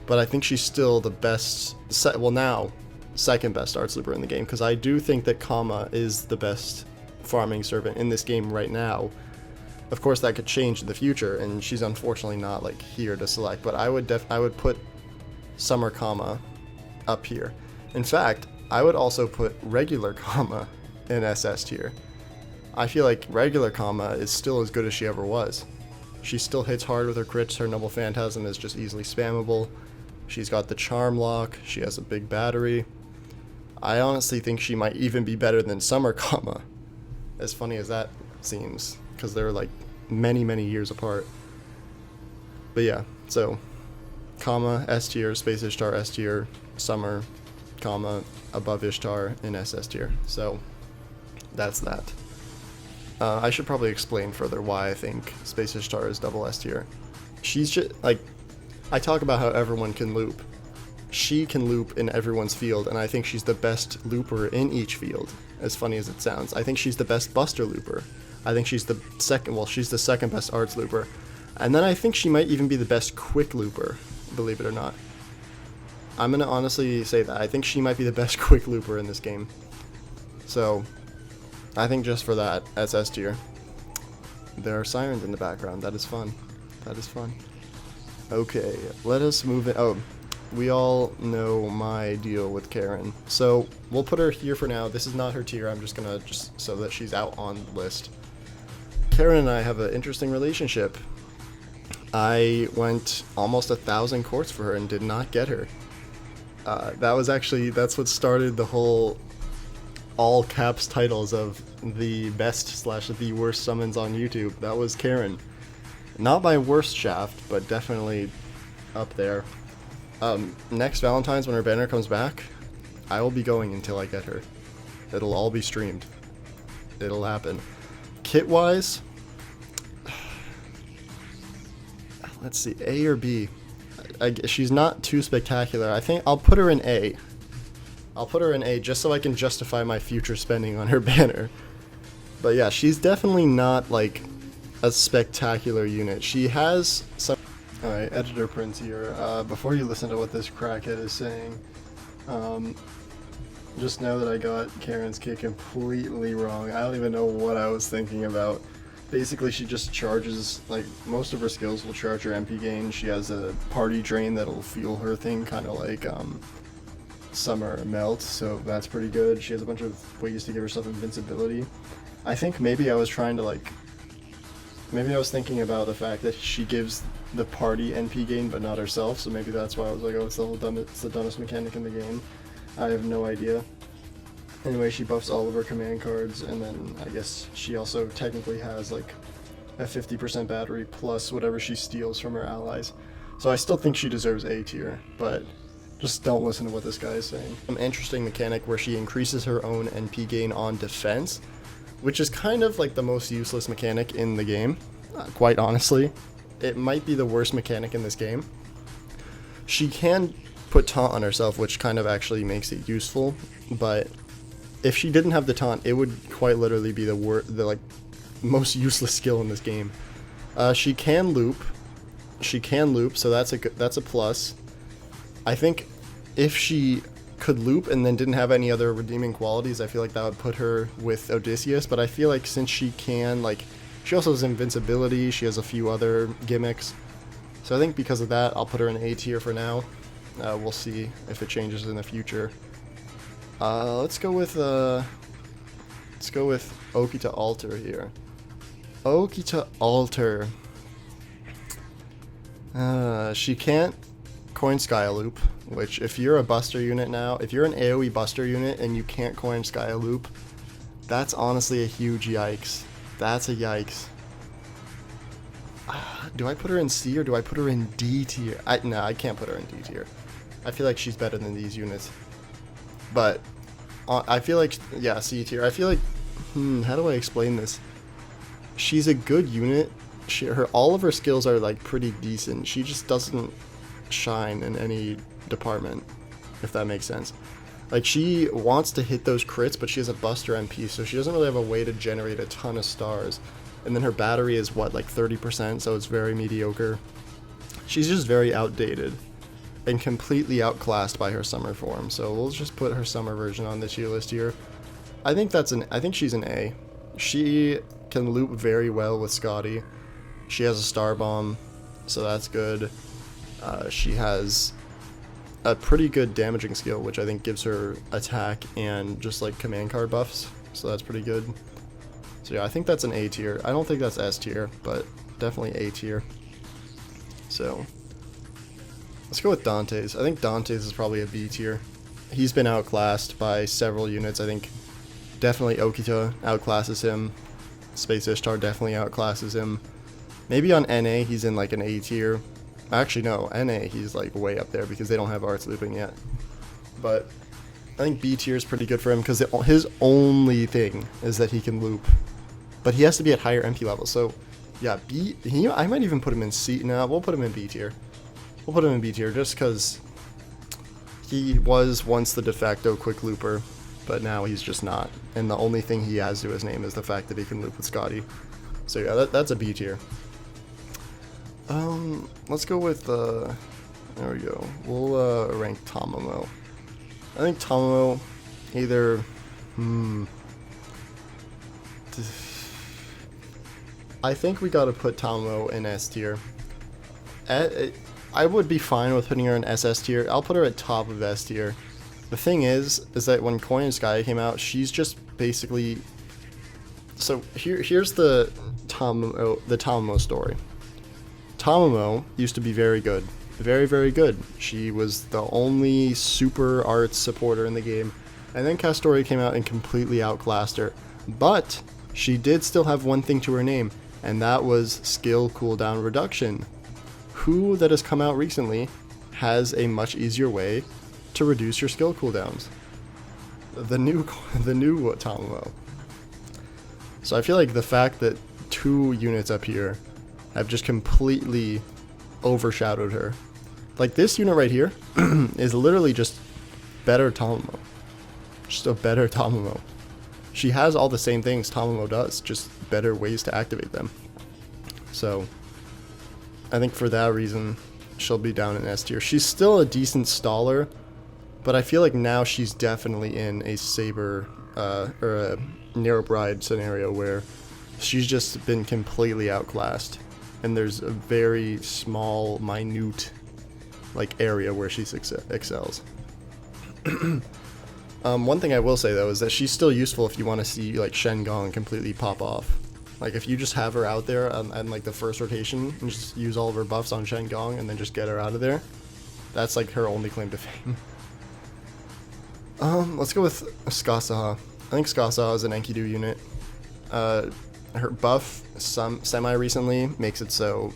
but I think she's still the best, second best arts looper in the game, because I do think that Kama is the best farming servant in this game right now. Of course, that could change in the future, and she's unfortunately not like here to select, but I would put Summer Kama up here. In fact, I would also put regular Kama in SS tier. I feel like regular Kama is still as good as she ever was. She still hits hard with her crits, her Noble Phantasm is just easily spammable. She's got the Charm Lock, she has a big battery. I honestly think she might even be better than Summer Kama, as funny as that seems, because they're like many, many years apart. But yeah, so Kama S tier, Space Ishtar S tier, Summer Kama above Ishtar in SS tier. So that's that. I should probably explain further why I think Space Ishtar is double S tier. She's just like, I talk about how everyone can loop. She can loop in everyone's field, and I think she's the best looper in each field, as funny as it sounds. I think she's the best Buster looper. I think she's the second best arts looper. And then I think she might even be the best quick looper, believe it or not. I'm gonna honestly say that. I think she might be the best quick looper in this game. So, I think just for that, SS tier. There are sirens in the background. That is fun. That is fun. Okay, let us move in. Oh, we all know my deal with Karen. So, we'll put her here for now. This is not her tier. I'm just gonna, so that she's out on the list. Karen and I have an interesting relationship. I went almost 1,000 courts for her and did not get her. That's what started the whole all caps titles of the best / the worst summons on YouTube. That was Karen. Not my worst shaft, but definitely up there. Next Valentine's, when her banner comes back, I will be going until I get her. It'll all be streamed. It'll happen. Kit-wise, let's see, A or B. She's not too spectacular. I think I'll put her in A. I'll put her in A just so I can justify my future spending on her banner. But yeah, she's definitely not like a spectacular unit. She has some... Alright, Editor Prince here. Before you listen to what this crackhead is saying, just know that I got Karen's kit completely wrong. I don't even know what I was thinking about. Basically, she just charges, like, most of her skills will charge her MP gain. She has a party drain that'll fuel her thing, kind of like Summer Melt, so that's pretty good. She has a bunch of ways to give herself invincibility. I think maybe I was trying to, like, maybe I was thinking about the fact that she gives the party NP gain, but not herself, so maybe that's why I was like, oh, it's the dumbest mechanic in the game. I have no idea. Anyway, she buffs all of her command cards, and then I guess she also technically has like a 50% battery plus whatever she steals from her allies. So I still think she deserves A tier, but just don't listen to what this guy is saying. An interesting mechanic where she increases her own NP gain on defense, which is kind of like the most useless mechanic in the game, quite honestly. It might be the worst mechanic in this game. She can put taunt on herself, which kind of actually makes it useful, but if she didn't have the taunt, it would quite literally be the like most useless skill in this game. She can loop, so that's a plus. I think if she could loop and then didn't have any other redeeming qualities, I feel like that would put her with Odysseus, but I feel like since she can, like, she also has invincibility, she has a few other gimmicks, so I think because of that, I'll put her in A tier for now. We'll see if it changes in the future. Let's go with Okita Alter here. Okita Alter. She can't Koyanskaya loop, which if you're a buster unit now, if you're an AoE buster unit and you can't Koyanskaya loop, that's honestly a huge yikes. That's a yikes. Do I put her in C or do I put her in D tier? No, I can't put her in D tier. I feel like she's better than these units. But I feel like, yeah, C tier. I feel like, how do I explain this? She's a good unit. All of her skills are like pretty decent. She just doesn't shine in any department, if that makes sense. Like, she wants to hit those crits, but she has a buster MP, so she doesn't really have a way to generate a ton of stars. And then her battery is what, like 30%, so it's very mediocre. She's just very outdated and completely outclassed by her summer form, so we'll just put her summer version on the tier list here. I think she's an A. She can loop very well with Scotty. She has a star bomb, so that's good. She has a pretty good damaging skill, which I think gives her attack and just like command card buffs, so that's pretty good. So yeah, I think that's an A tier. I don't think that's S tier, but definitely A tier. So let's go with Dante's. I think Dante's is probably a B tier. He's been outclassed by several units. I think definitely Okita outclasses him. Space Ishtar definitely outclasses him. Maybe on NA he's in like an A tier. Actually no, NA he's like way up there because they don't have arts looping yet. But I think B tier is pretty good for him because his only thing is that he can loop. But he has to be at higher MP levels, so yeah, B. I might even put him in C. No, we'll put him in B tier. We'll put him in B tier just because he was once the de facto quick looper, but now he's just not. And the only thing he has to his name is the fact that he can loop with Scotty. So yeah, that's a B tier. Let's go with, there we go. We'll rank Tamamo. I think Tamamo either, I think we gotta put Tamamo in S tier. I would be fine with putting her in SS tier. I'll put her at top of S tier. The thing is that when Koyanskaya came out, she's just basically... So here's the Tamamo story. Tamamo used to be very good. Very, very good. She was the only super arts supporter in the game. And then Castoria came out and completely outclassed her. But she did still have one thing to her name. and that was skill cooldown reduction. Who that has come out recently has a much easier way to reduce your skill cooldowns? The new Tamamo. So I feel like the fact that 2 units up here have just completely overshadowed her. Like this unit right here is literally just better Tamamo. Just a better Tamamo. She has all the same things Tamamo does, just better ways to activate them. So I think for that reason she'll be down in S tier. She's still a decent staller, but I feel like now she's definitely in a Saber or a Narrow Bride scenario where she's just been completely outclassed, and there's a very small, minute like area where she excels. One thing I will say though is that she's still useful if you want to see like Shen Gong completely pop off. Like if you just have her out there and like the first rotation and just use all of her buffs on Shen Gong and then just get her out of there, that's like her only claim to fame. Let's go with Skasaha. I think Skasaha is an Enkidu unit. Her buff semi recently makes it so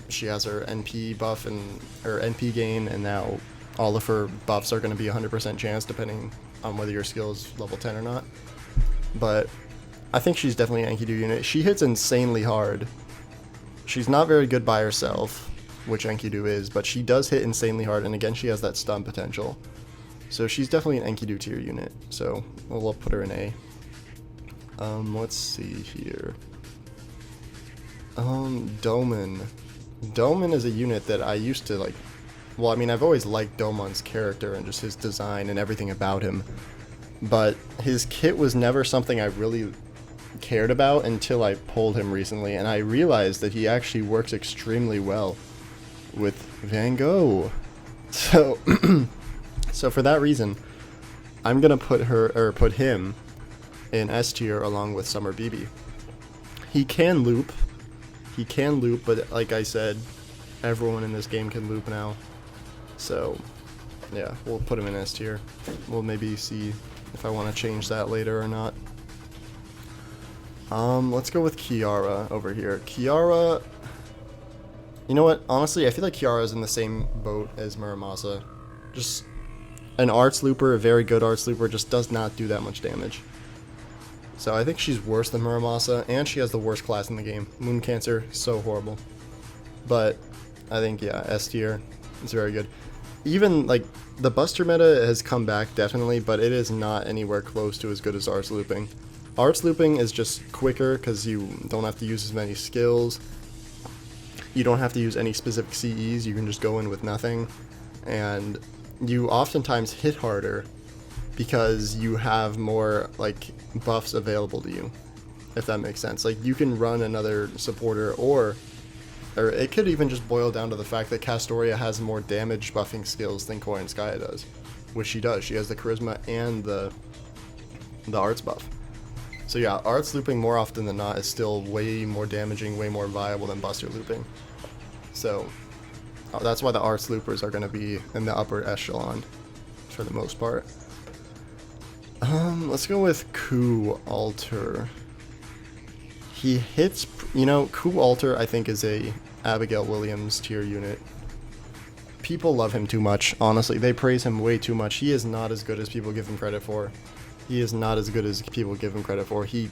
she has her NP buff and her NP gain, and now all of her buffs are going to be 100% chance depending on whether your skill is level 10 or not. But I think she's definitely an Enkidu unit. She hits insanely hard. She's not very good by herself, which Enkidu is, but she does hit insanely hard, and again she has that stun potential. So she's definitely an Enkidu tier unit, so we'll put her in A. Let's see here. Doman. Doman is a unit that I used to like. Well, I mean, I've always liked Doman's character and just his design and everything about him, but his kit was never something I really cared about until I pulled him recently, and I realized that he actually works extremely well with Van Gogh. So, so for that reason, I'm gonna put him in S tier along with Summer BB. He can loop, but like I said, everyone in this game can loop now. So, yeah, we'll put him in S tier. We'll maybe see if I want to change that later or not. Let's go with Kiara over here. Kiara, you know what? Honestly, I feel like Kiara is in the same boat as Muramasa. Just an arts looper, a very good arts looper, just does not do that much damage. So I think she's worse than Muramasa, and she has the worst class in the game. Moon Cancer, so horrible. But I think, yeah, S tier, it's very good. Even, like, the Buster meta has come back, definitely, but it is not anywhere close to as good as arts looping. Arts looping is just quicker because you don't have to use as many skills. You don't have to use any specific CEs, you can just go in with nothing. And you oftentimes hit harder because you have more like buffs available to you, if that makes sense. Like you can run another supporter, or it could even just boil down to the fact that Castoria has more damage buffing skills than Koyanskaya does, which she does. She has the charisma and the arts buff. So yeah, arts looping more often than not is still way more damaging, way more viable than Buster looping. So that's why the arts loopers are going to be in the upper echelon for the most part. Let's go with Ku Alter. He hits, you know, Ku Alter I think is a Abigail Williams tier unit. People love him too much, honestly. They praise him way too much. He is not as good as people give him credit for. He is not as good as people give him credit for. He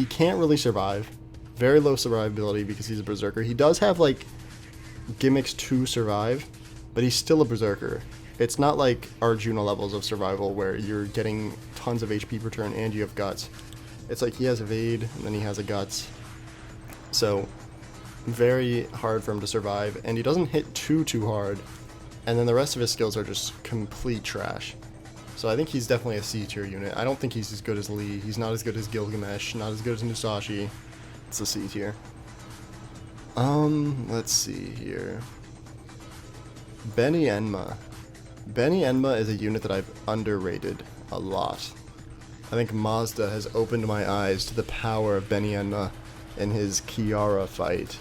can't really survive. Very low survivability because he's a berserker. He does have like gimmicks to survive, but he's still a berserker. It's not like Arjuna levels of survival where you're getting tons of HP per turn and you have guts. It's like he has evade and then he has a guts. So very hard for him to survive, and he doesn't hit too hard, and then the rest of his skills are just complete trash. So I think he's definitely a C tier unit. I don't think he's as good as Lee. He's not as good as Gilgamesh, not as good as Musashi. It's a C tier. Let's see here. Benny Enma. Benny Enma is a unit that I've underrated a lot. I think Mazda has opened my eyes to the power of Benny Enma in his Kiara fight.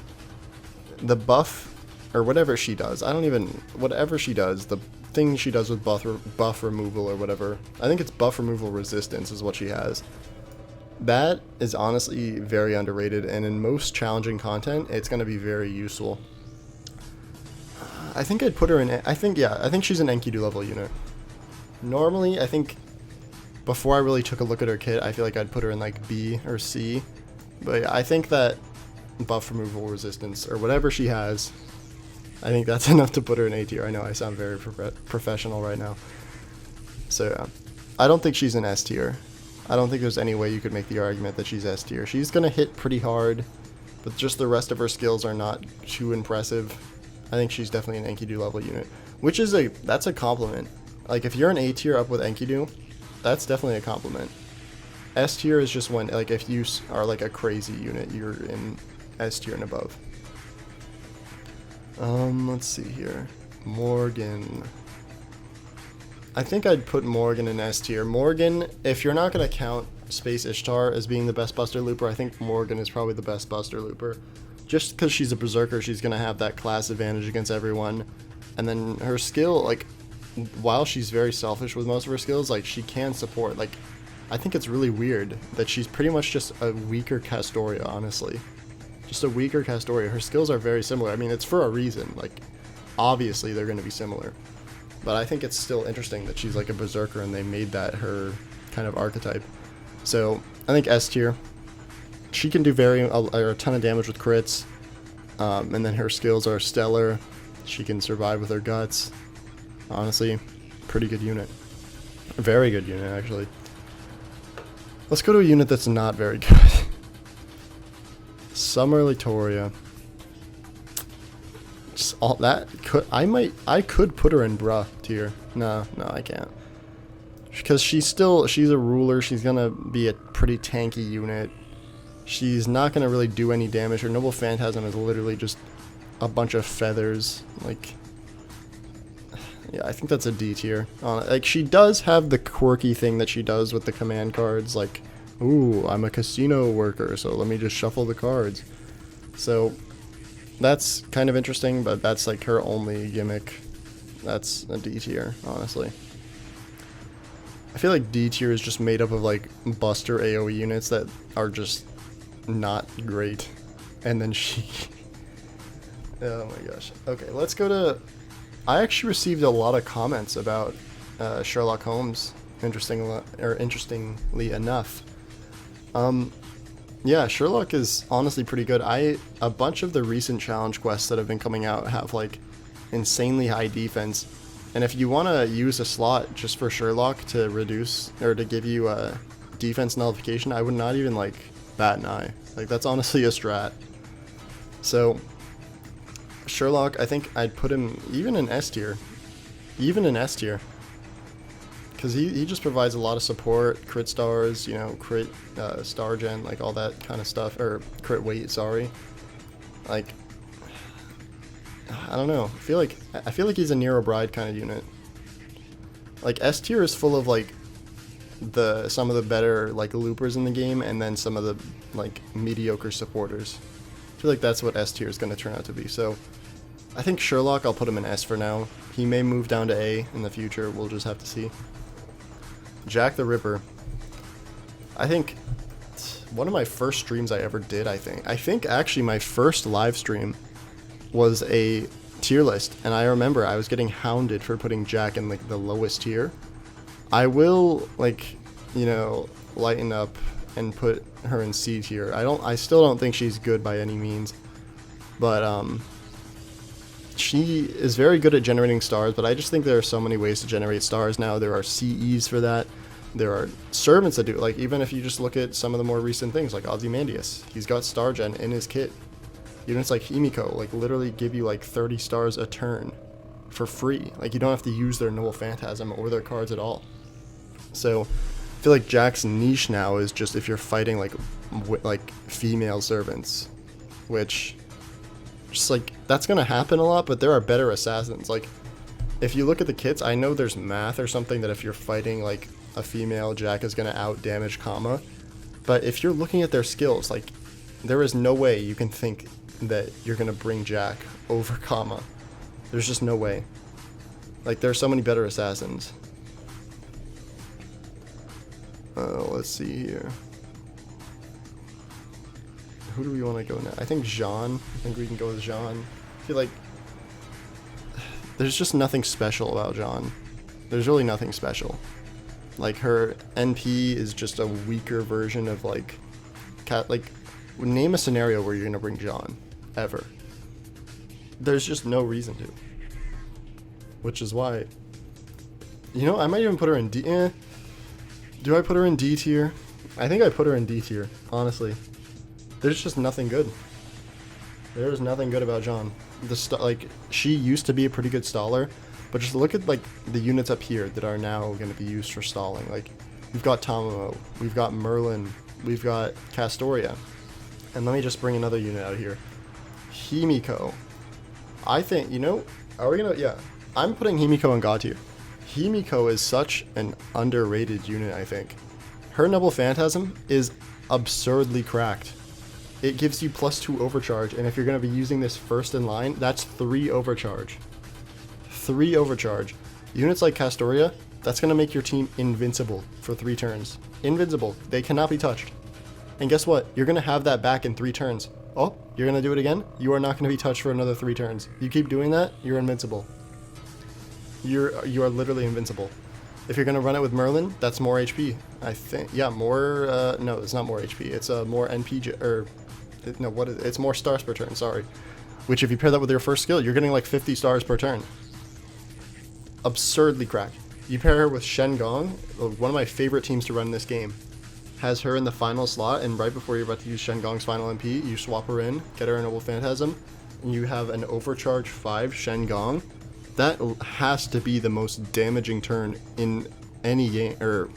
The buff, or whatever she does, whatever she does, the thing she does with buff removal or whatever, I think it's buff removal resistance is what she has. That is honestly very underrated, and in most challenging content, it's going to be very useful. I think I'd put her in. I think she's an Enkidu level unit. Normally, I think before I really took a look at her kit, I feel like I'd put her in like B or C. But yeah, I think that buff removal resistance or whatever she has, I think that's enough to put her in A tier. I know I sound very professional right now. So yeah, I don't think she's in S tier. I don't think there's any way you could make the argument that she's S tier. She's gonna hit pretty hard, but just the rest of her skills are not too impressive. I think she's definitely an Enkidu level unit, which is that's a compliment. Like if you're an A tier up with Enkidu, that's definitely a compliment. S tier is just when, like, if you are like a crazy unit, you're in S tier and above. Let's see here. Morgan. I think I'd put Morgan in S tier. Morgan, if you're not going to count Space Ishtar as being the best Buster Looper, I think Morgan is probably the best Buster Looper. Just because she's a Berserker, she's going to have that class advantage against everyone. And then her skill, like, while she's very selfish with most of her skills, like, she can support. Like, I think it's really weird that she's pretty much just a weaker Castoria, honestly. Just a weaker Castoria. Her skills are very similar. I mean, it's for a reason. Like, obviously they're going to be similar. But I think it's still interesting that she's like a Berserker and they made that her kind of archetype. So, I think S tier. She can do a ton of damage with crits. And then her skills are stellar. She can survive with her guts. Honestly, pretty good unit. A very good unit, actually. Let's go to a unit that's not very good. Summer Latoria. Just all that I could put her in bruh tier. No, I can't. Because she's a ruler. She's gonna be a pretty tanky unit. She's not gonna really do any damage. Her Noble Phantasm is literally just a bunch of feathers. Like, yeah, I think that's a D tier. Like, she does have the quirky thing that she does with the command cards, like, ooh, I'm a casino worker, so let me just shuffle the cards. So, that's kind of interesting, but that's like her only gimmick. That's a D tier, honestly. I feel like D tier is just made up of like Buster AoE units that are just not great. And then she... oh my gosh. Okay, let's go to... I actually received a lot of comments about Sherlock Holmes, interestingly enough. Yeah, Sherlock is honestly pretty good. A bunch of the recent challenge quests that have been coming out have like insanely high defense. And if you want to use a slot just for Sherlock to reduce or to give you a defense nullification, I would not even like bat an eye. Like, that's honestly a strat. So Sherlock, I think I'd put him even in S tier. Even in S tier. Because he just provides a lot of support, crit stars, you know, crit star gen, like all that kind of stuff. Or crit weight, sorry. Like, I don't know. I feel like he's a Nero Bride kind of unit. Like, S tier is full of like some of the better like loopers in the game, and then some of the like mediocre supporters. I feel like that's what S tier is going to turn out to be. So I think Sherlock, I'll put him in S for now. He may move down to A in the future. We'll just have to see. Jack the Ripper. I think one of my first streams I ever did, I think actually my first live stream was a tier list, and I remember I was getting hounded for putting Jack in like the lowest tier. I will, like, you know, lighten up and put her in C tier. I still don't think she's good by any means, but she is very good at generating stars, but I just think there are so many ways to generate stars now. There are CEs for that. There are servants that do it. Like, even if you just look at some of the more recent things, like Ozymandias, he's got star gen in his kit. Units like Himiko, like, literally give you like 30 stars a turn for free. Like, you don't have to use their Noble Phantasm or their cards at all. So I feel like Jack's niche now is just if you're fighting like female servants, which just like that's gonna happen a lot, but there are better assassins. Like, if you look at the kits, I know there's math or something that if you're fighting like a female, Jack is gonna out damage Kama, but if you're looking at their skills, like, there is no way you can think that you're gonna bring Jack over Kama. There's just no way. Like, there's so many better assassins. Let's see here. Who do we want to go now? I think Jean. I think we can go with Jean. I feel like there's just nothing special about Jean. There's really nothing special. Like, her NP is just a weaker version of, like, name a scenario where you're gonna bring Jean, ever. There's just no reason to. Which is why, you know, I might even put her in D. Do I put her in D tier? I think I put her in D tier, honestly. There's just nothing good. There's nothing good about Jean. Like, she used to be a pretty good staller, but just look at, like, the units up here that are now going to be used for stalling. Like, we've got Tamamo, we've got Merlin, we've got Castoria. And let me just bring another unit out here. Himiko. I think, you know, are we going to, yeah. I'm putting Himiko in God tier. Himiko is such an underrated unit, I think. Her Noble Phantasm is absurdly cracked. It gives you +2 overcharge, and if you're going to be using this first in line, that's 3 overcharge. 3 overcharge. Units like Castoria, that's going to make your team invincible for 3 turns. Invincible. They cannot be touched. And guess what? You're going to have that back in 3 turns. Oh, you're going to do it again? You are not going to be touched for another 3 turns. You keep doing that, you're invincible. You are literally invincible. If you're going to run it with Merlin, that's more HP. I think, yeah, more, no, it's not more HP. It's more NP, or, no, what is it? It's more stars per turn, sorry. Which, if you pair that with your first skill, you're getting like 50 stars per turn. Absurdly cracked. You pair her with Shen Gong, one of my favorite teams to run in this game. Has her in the final slot, and right before you're about to use Shen Gong's final MP, you swap her in, get her a Noble Phantasm, and you have an overcharge 5 Shen Gong. That has to be the most damaging turn in any game, or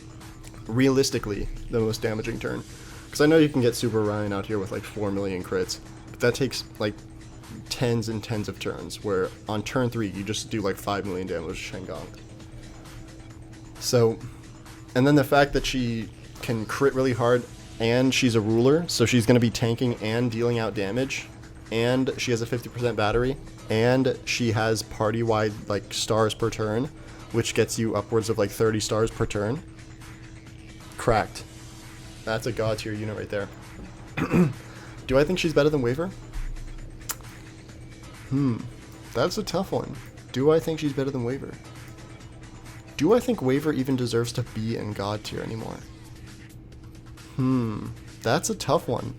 realistically, the most damaging turn. Because I know you can get Super Ryan out here with like 4 million crits, but that takes like tens and tens of turns, where on turn 3 you just do like 5 million damage with Shen Gong. So, and then the fact that she can crit really hard, and she's a ruler, so she's going to be tanking and dealing out damage, and she has a 50% battery, and she has party-wide like stars per turn, which gets you upwards of like 30 stars per turn. Cracked. That's a god tier unit right there. Do I think she's better than Waver? That's a tough one. Do I think she's better than Waver? Do I think Waver even deserves to be in god tier anymore? That's a tough one.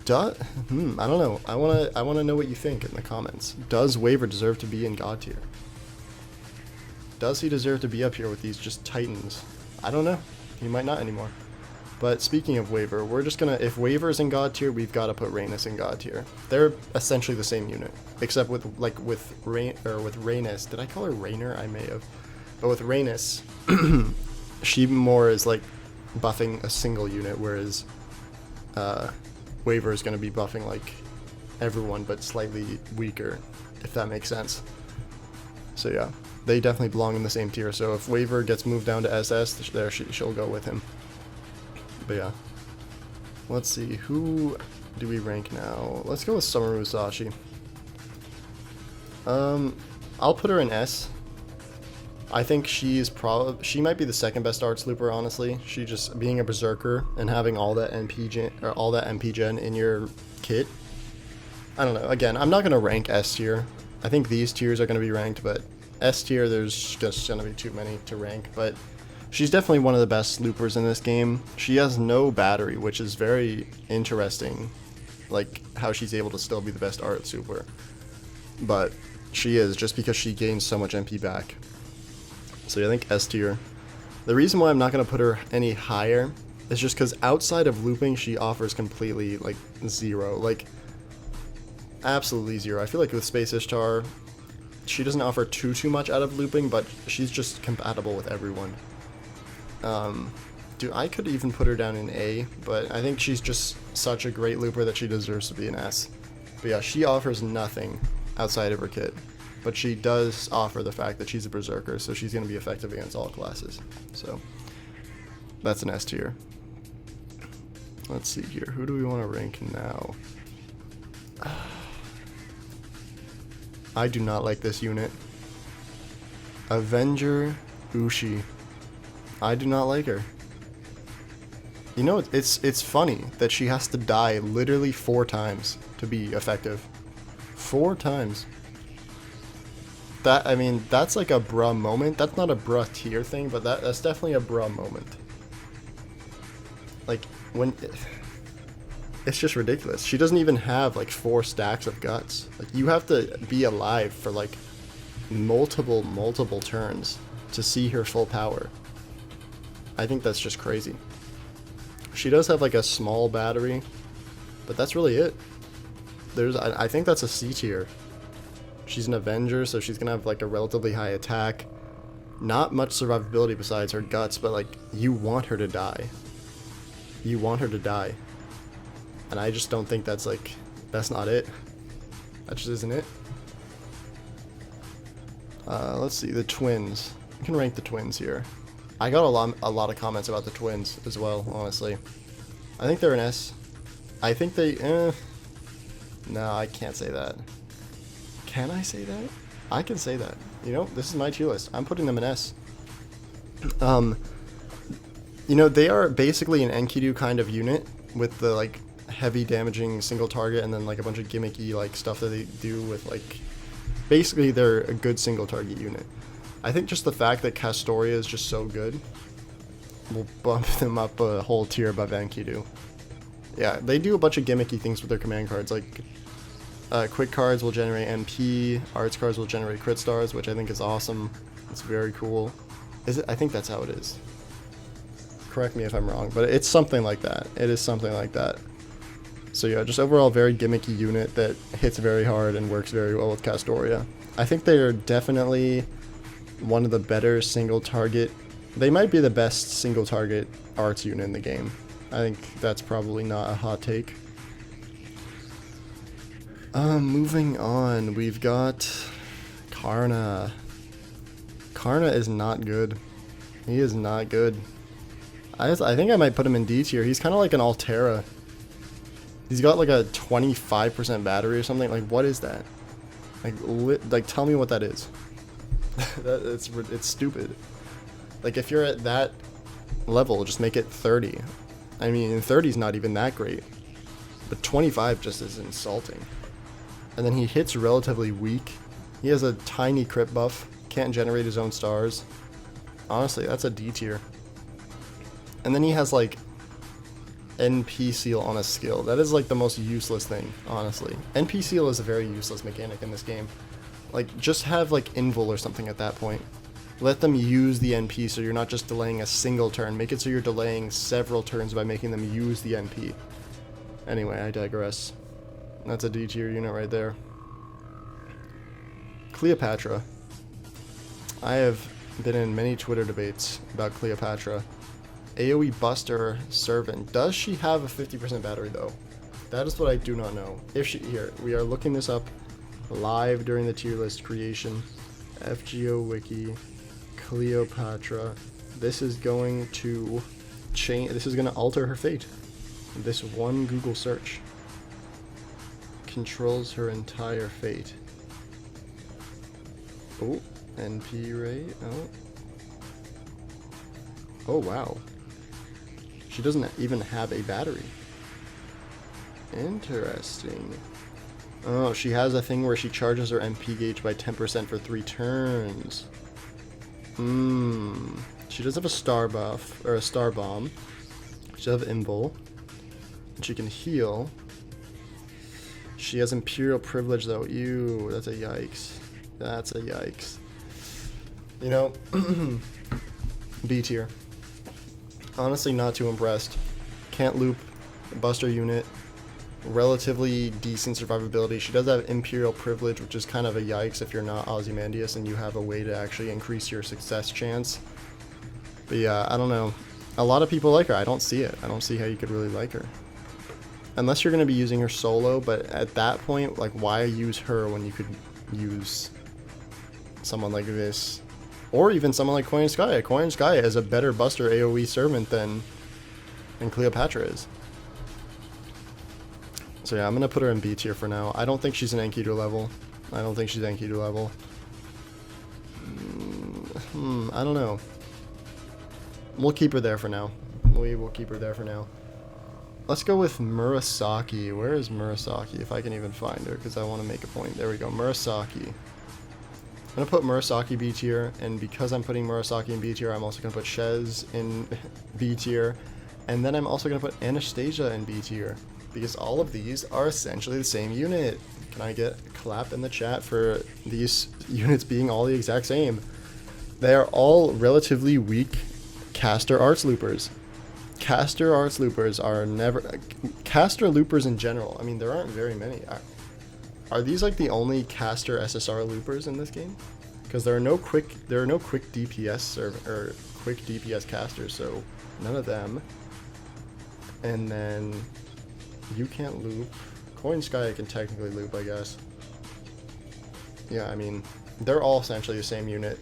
I don't know. I wanna know what you think in the comments. Does Waver deserve to be in god tier? Does he deserve to be up here with these just titans? I don't know. He might not anymore. But speaking of Waver, we're just gonna, if Waver's in god tier, we've got to put Rhaenys in god tier. They're essentially the same unit, except with Rhaenys. Did I call her Rainer? I may have. But with Rhaenys, she more is like buffing a single unit, whereas Waver is going to be buffing like everyone, but slightly weaker, if that makes sense. So yeah, they definitely belong in the same tier. So if Waver gets moved down to SS, there she'll go with him. But yeah, let's see, who do we rank now? Let's go with Summer Musashi. I'll put her in S. I think she might be the second best arts looper, honestly. She just being a berserker and having all that MP gen in your kit. I don't know. Again, I'm not gonna rank S tier. I think these tiers are gonna be ranked, but S tier there's just gonna be too many to rank. But she's definitely one of the best loopers in this game. She has no battery, which is very interesting. Like how she's able to still be the best art super. But she is, just because she gains so much MP back. So I think S tier. The reason why I'm not going to put her any higher is just because outside of looping, she offers completely, like, zero. Like, absolutely zero. I feel like with Space Ishtar, she doesn't offer too much out of looping, but she's just compatible with everyone. I could even put her down in A, but I think she's just such a great looper that she deserves to be an S. But yeah, she offers nothing outside of her kit. But she does offer the fact that she's a berserker, so she's going to be effective against all classes. So, that's an S tier. Let's see here. Who do we want to rank now? I do not like this unit. Avenger Ushi. I do not like her. You know, it's funny that she has to die literally 4 times to be effective. 4 times. That, I mean, that's like a bruh moment. That's not a bruh tier thing, but that's definitely a bruh moment. Like, when... It's just ridiculous. She doesn't even have, like, 4 stacks of guts. Like, you have to be alive for, like, multiple turns to see her full power. I think that's just crazy. She does have, like, a small battery, but that's really it. I think that's a C tier. She's an Avenger, so she's gonna have, like, a relatively high attack. Not much survivability besides her guts, but, like, you want her to die. You want her to die. And I just don't think that's, like, that's not it. That just isn't it. Let's see, the twins. You can rank the twins here. I got a lot of comments about the twins as well, honestly. I think they're an S. I think they, no, I can't say that. Can I say that? I can say that. You know, this is my tier list. I'm putting them in S. You know, they are basically an Enkidu kind of unit with the, like, heavy damaging single target and then, like, a bunch of gimmicky, like, stuff that they do with, like, basically they're a good single target unit. I think just the fact that Castoria is just so good will bump them up a whole tier above Enkidu. Yeah, they do a bunch of gimmicky things with their command cards, like quick cards will generate MP, arts cards will generate crit stars, which I think is awesome. It's very cool. Is it? I think that's how it is. Correct me if I'm wrong, but it's something like that. It is something like that. So yeah, just overall very gimmicky unit that hits very hard and works very well with Castoria. I think they are definitely one of the better single target. They might be the best single target arts unit in the game. I think that's probably not a hot take. Moving on, we've got Karna. Karna is not good. He is not good. I think I might put him in D tier. He's kind of like an Altera. He's got like a 25% battery or something. Like, what is that? Like, tell me what that is. It's stupid. Like, if you're at that level, just make it 30. I mean, 30 is not even that great, but 25 just is insulting. And then he hits relatively weak. He has a tiny crit buff. Can't generate his own stars. Honestly, that's a D tier. And then he has, like, NP seal on a skill. That is, like, the most useless thing, honestly. NP seal is a very useless mechanic in this game. Like, just have, like, invul or something at that point. Let them use the NP so you're not just delaying a single turn. Make it so you're delaying several turns by making them use the NP. Anyway, I digress. That's a D tier unit right there. Cleopatra. I have been in many Twitter debates about Cleopatra. AoE Buster Servant. Does she have a 50% battery though? That is what I do not know. If she, here, we are looking this up live during the tier list creation. FGO Wiki. Cleopatra. This is going to change, this is going to alter her fate. This one Google search controls her entire fate. Oh, NP rate. Oh, wow. She doesn't even have a battery. Interesting. Oh, she has a thing where she charges her MP gauge by 10% for 3 turns. She does have a star buff, or a star bomb. She does have invul. She can heal. She has Imperial Privilege though. Ew, that's a yikes. That's a yikes. You know, B tier. Honestly, not too impressed. Can't loop, Buster unit. Relatively decent survivability. She does have Imperial Privilege, which is kind of a yikes if you're not Ozymandias and you have a way to actually increase your success chance. But yeah, I don't know. A lot of people like her. I don't see it. I don't see how you could really like her. Unless you're going to be using her solo, but at that point, like, why use her when you could use someone like this? Or even someone like Koyanskaya. Koyanskaya is a better Buster AoE servant than Cleopatra is. So yeah, I'm going to put her in B tier for now. I don't think she's an Enkidu level. I don't think she's Enkidu level. I don't know. We'll keep her there for now. we will keep her there for now. Let's go with Murasaki. Where is Murasaki? If I can even find her, because I want to make a point. There we go, Murasaki. I'm going to put Murasaki B tier, and because I'm putting Murasaki in B tier, I'm also going to put Shez in B tier, and then I'm also going to put Anastasia in B tier, because all of these are essentially the same unit. Can I get a clap in the chat for these units being all the exact same? They are all relatively weak caster arts loopers. Caster arts loopers are never... Caster loopers in general, I mean, there aren't very many. Are these like the only caster SSR loopers in this game? Because there are no quick DPS or quick DPS casters, so none of them. And then you can't loop. Koyanskaya can technically loop, I guess. Yeah, I mean, they're all essentially the same unit.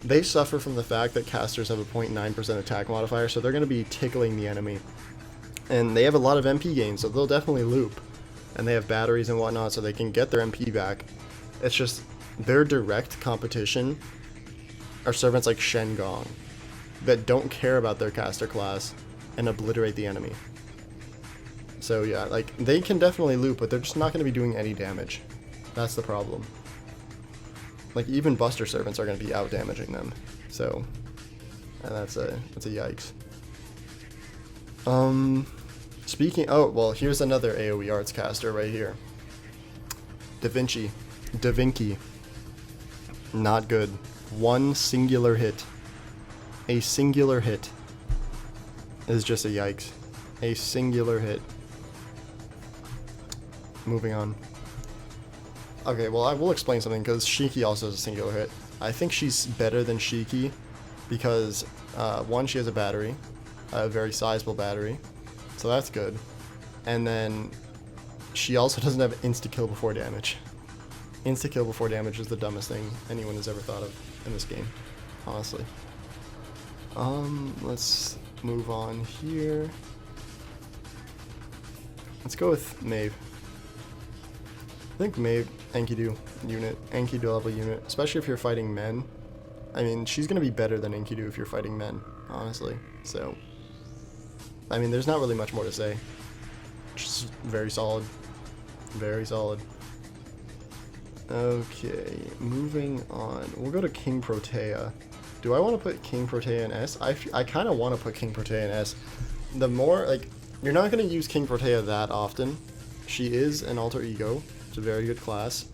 They suffer from the fact that casters have a 0.9% attack modifier, so they're going to be tickling the enemy. And they have a lot of MP gain, so they'll definitely loop. And they have batteries and whatnot, so they can get their MP back. It's just their direct competition are servants like Shen Gong that don't care about their caster class and obliterate the enemy. So yeah, like, they can definitely loop, but they're just not going to be doing any damage. That's the problem. Like, even Buster servants are going to be out damaging them. So, and that's a yikes. Speaking, oh, well, here's another AoE arts caster right here. Da Vinci. Not good. One singular hit. A singular hit is just a yikes. A singular hit. Moving on. Okay, well, I will explain something, because Shiki also has a singular hit. I think she's better than Shiki because, one, she has a battery, a very sizable battery, so that's good. And then she also doesn't have insta-kill before damage. Insta-kill before damage is the dumbest thing anyone has ever thought of in this game, honestly. Let's move on here. Let's go with Maeve. I think Maeve, Enkidu unit, Enkidu level unit, especially if you're fighting men. I mean, she's going to be better than Enkidu if you're fighting men, honestly. So, I mean, there's not really much more to say. Just very solid. Very solid. Okay, moving on. We'll go to King Protea. Do I want to put King Protea in S? I kind of want to put King Protea in S. The more, like, you're not going to use King Protea that often. She is an alter ego. It's a very good class.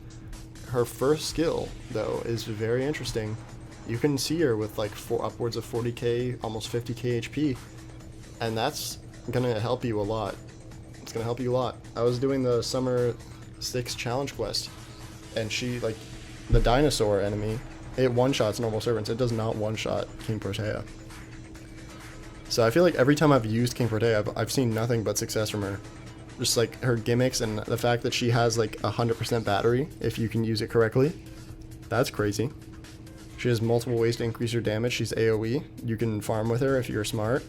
Her first skill, though, is very interesting. You can see her with like upwards of 40k, almost 50k HP, and that's gonna help you a lot. It's gonna help you a lot. I was doing the Summer 6 challenge quest, and she, like, the dinosaur enemy, it one-shots normal servants. It does not one-shot King Protea. So I feel like every time I've used King Protea, I've seen nothing but success from her. Just like her gimmicks and the fact that she has like 100% battery if you can use it correctly. That's crazy. She has multiple ways to increase her damage. She's AoE. You can farm with her if you're smart.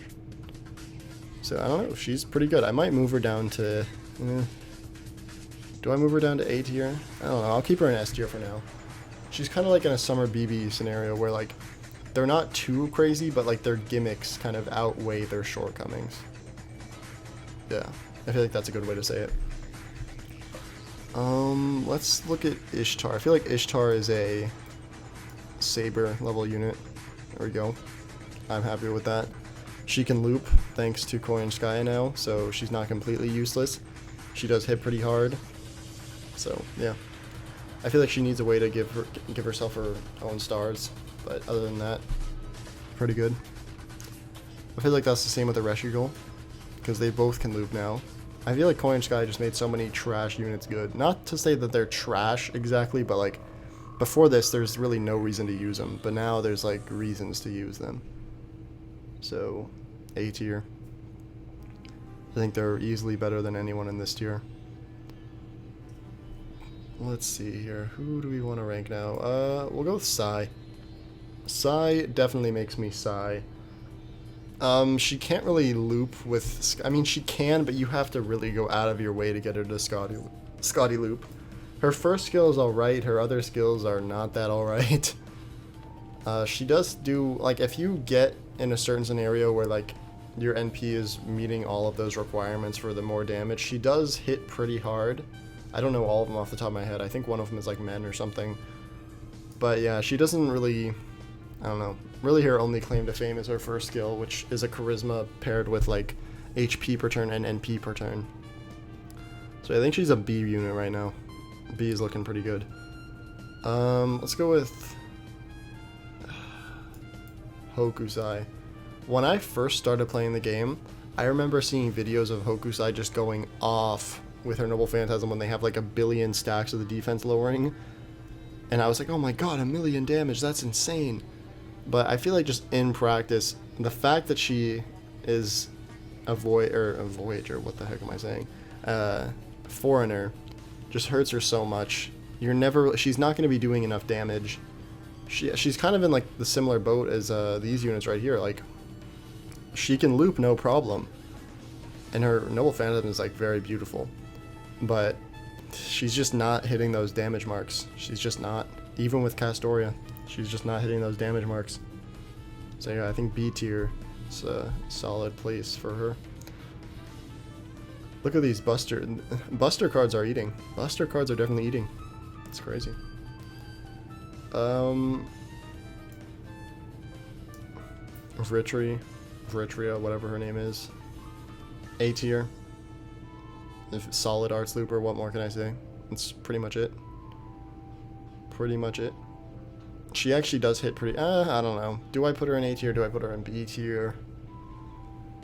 So I don't know. She's pretty good. I might move her down to... do I move her down to A tier? I don't know. I'll keep her in S tier for now. She's kind of like in a Summer BB scenario where like they're not too crazy, but like their gimmicks kind of outweigh their shortcomings. Yeah. I feel like that's a good way to say it. Let's look at Ishtar. I feel like Ishtar is a Saber level unit. There we go. I'm happy with that. She can loop thanks to Koyanskaya now, so she's not completely useless. She does hit pretty hard. So, yeah. I feel like she needs a way to give herself her own stars, but other than that, pretty good. I feel like that's the same with the Reshigal, because they both can loop now. I feel like Koyanskaya just made so many trash units good. Not to say that they're trash exactly, but like before this there's really no reason to use them, but now there's like reasons to use them. So, A tier. I think they're easily better than anyone in this tier. Let's see here. Who do we want to rank now? We'll go with Sai. Sai definitely makes me sigh. She can't really loop with... I mean, she can, but you have to really go out of your way to get her to Scotty loop. Her first skill is alright, her other skills are not that alright. She does do... Like, if you get in a certain scenario where, like, your NP is meeting all of those requirements for the more damage. She does hit pretty hard. I don't know all of them off the top of my head. I think one of them is like men or something. But yeah, she doesn't really, I don't know, really her only claim to fame is her first skill, which is a charisma paired with like HP per turn and NP per turn. So I think she's a B unit right now. B is looking pretty good. Let's go with Hokusai. When I first started playing the game, I remember seeing videos of Hokusai just going off with her Noble Phantasm when they have like a billion stacks of the defense lowering. And I was like, oh my god, 1,000,000 damage, that's insane. But I feel like just in practice, the fact that she is a Voyager, what the heck am I saying? Foreigner, just hurts her so much. She's not going to be doing enough damage. She's kind of in like the similar boat as these units right here. Like, she can loop no problem, and her Noble Phantasm is like very beautiful, but she's just not hitting those damage marks. She's just not, even with Castoria, she's just not hitting those damage marks. So yeah, I think B tier is a solid place for her. Look at these Buster cards are eating. Buster cards are definitely eating. It's crazy. Vritria, whatever her name is. A tier. Solid arts looper, what more can I say? That's pretty much it. She actually does hit pretty, I don't know. Do I put her in A tier? Do I put her in B tier?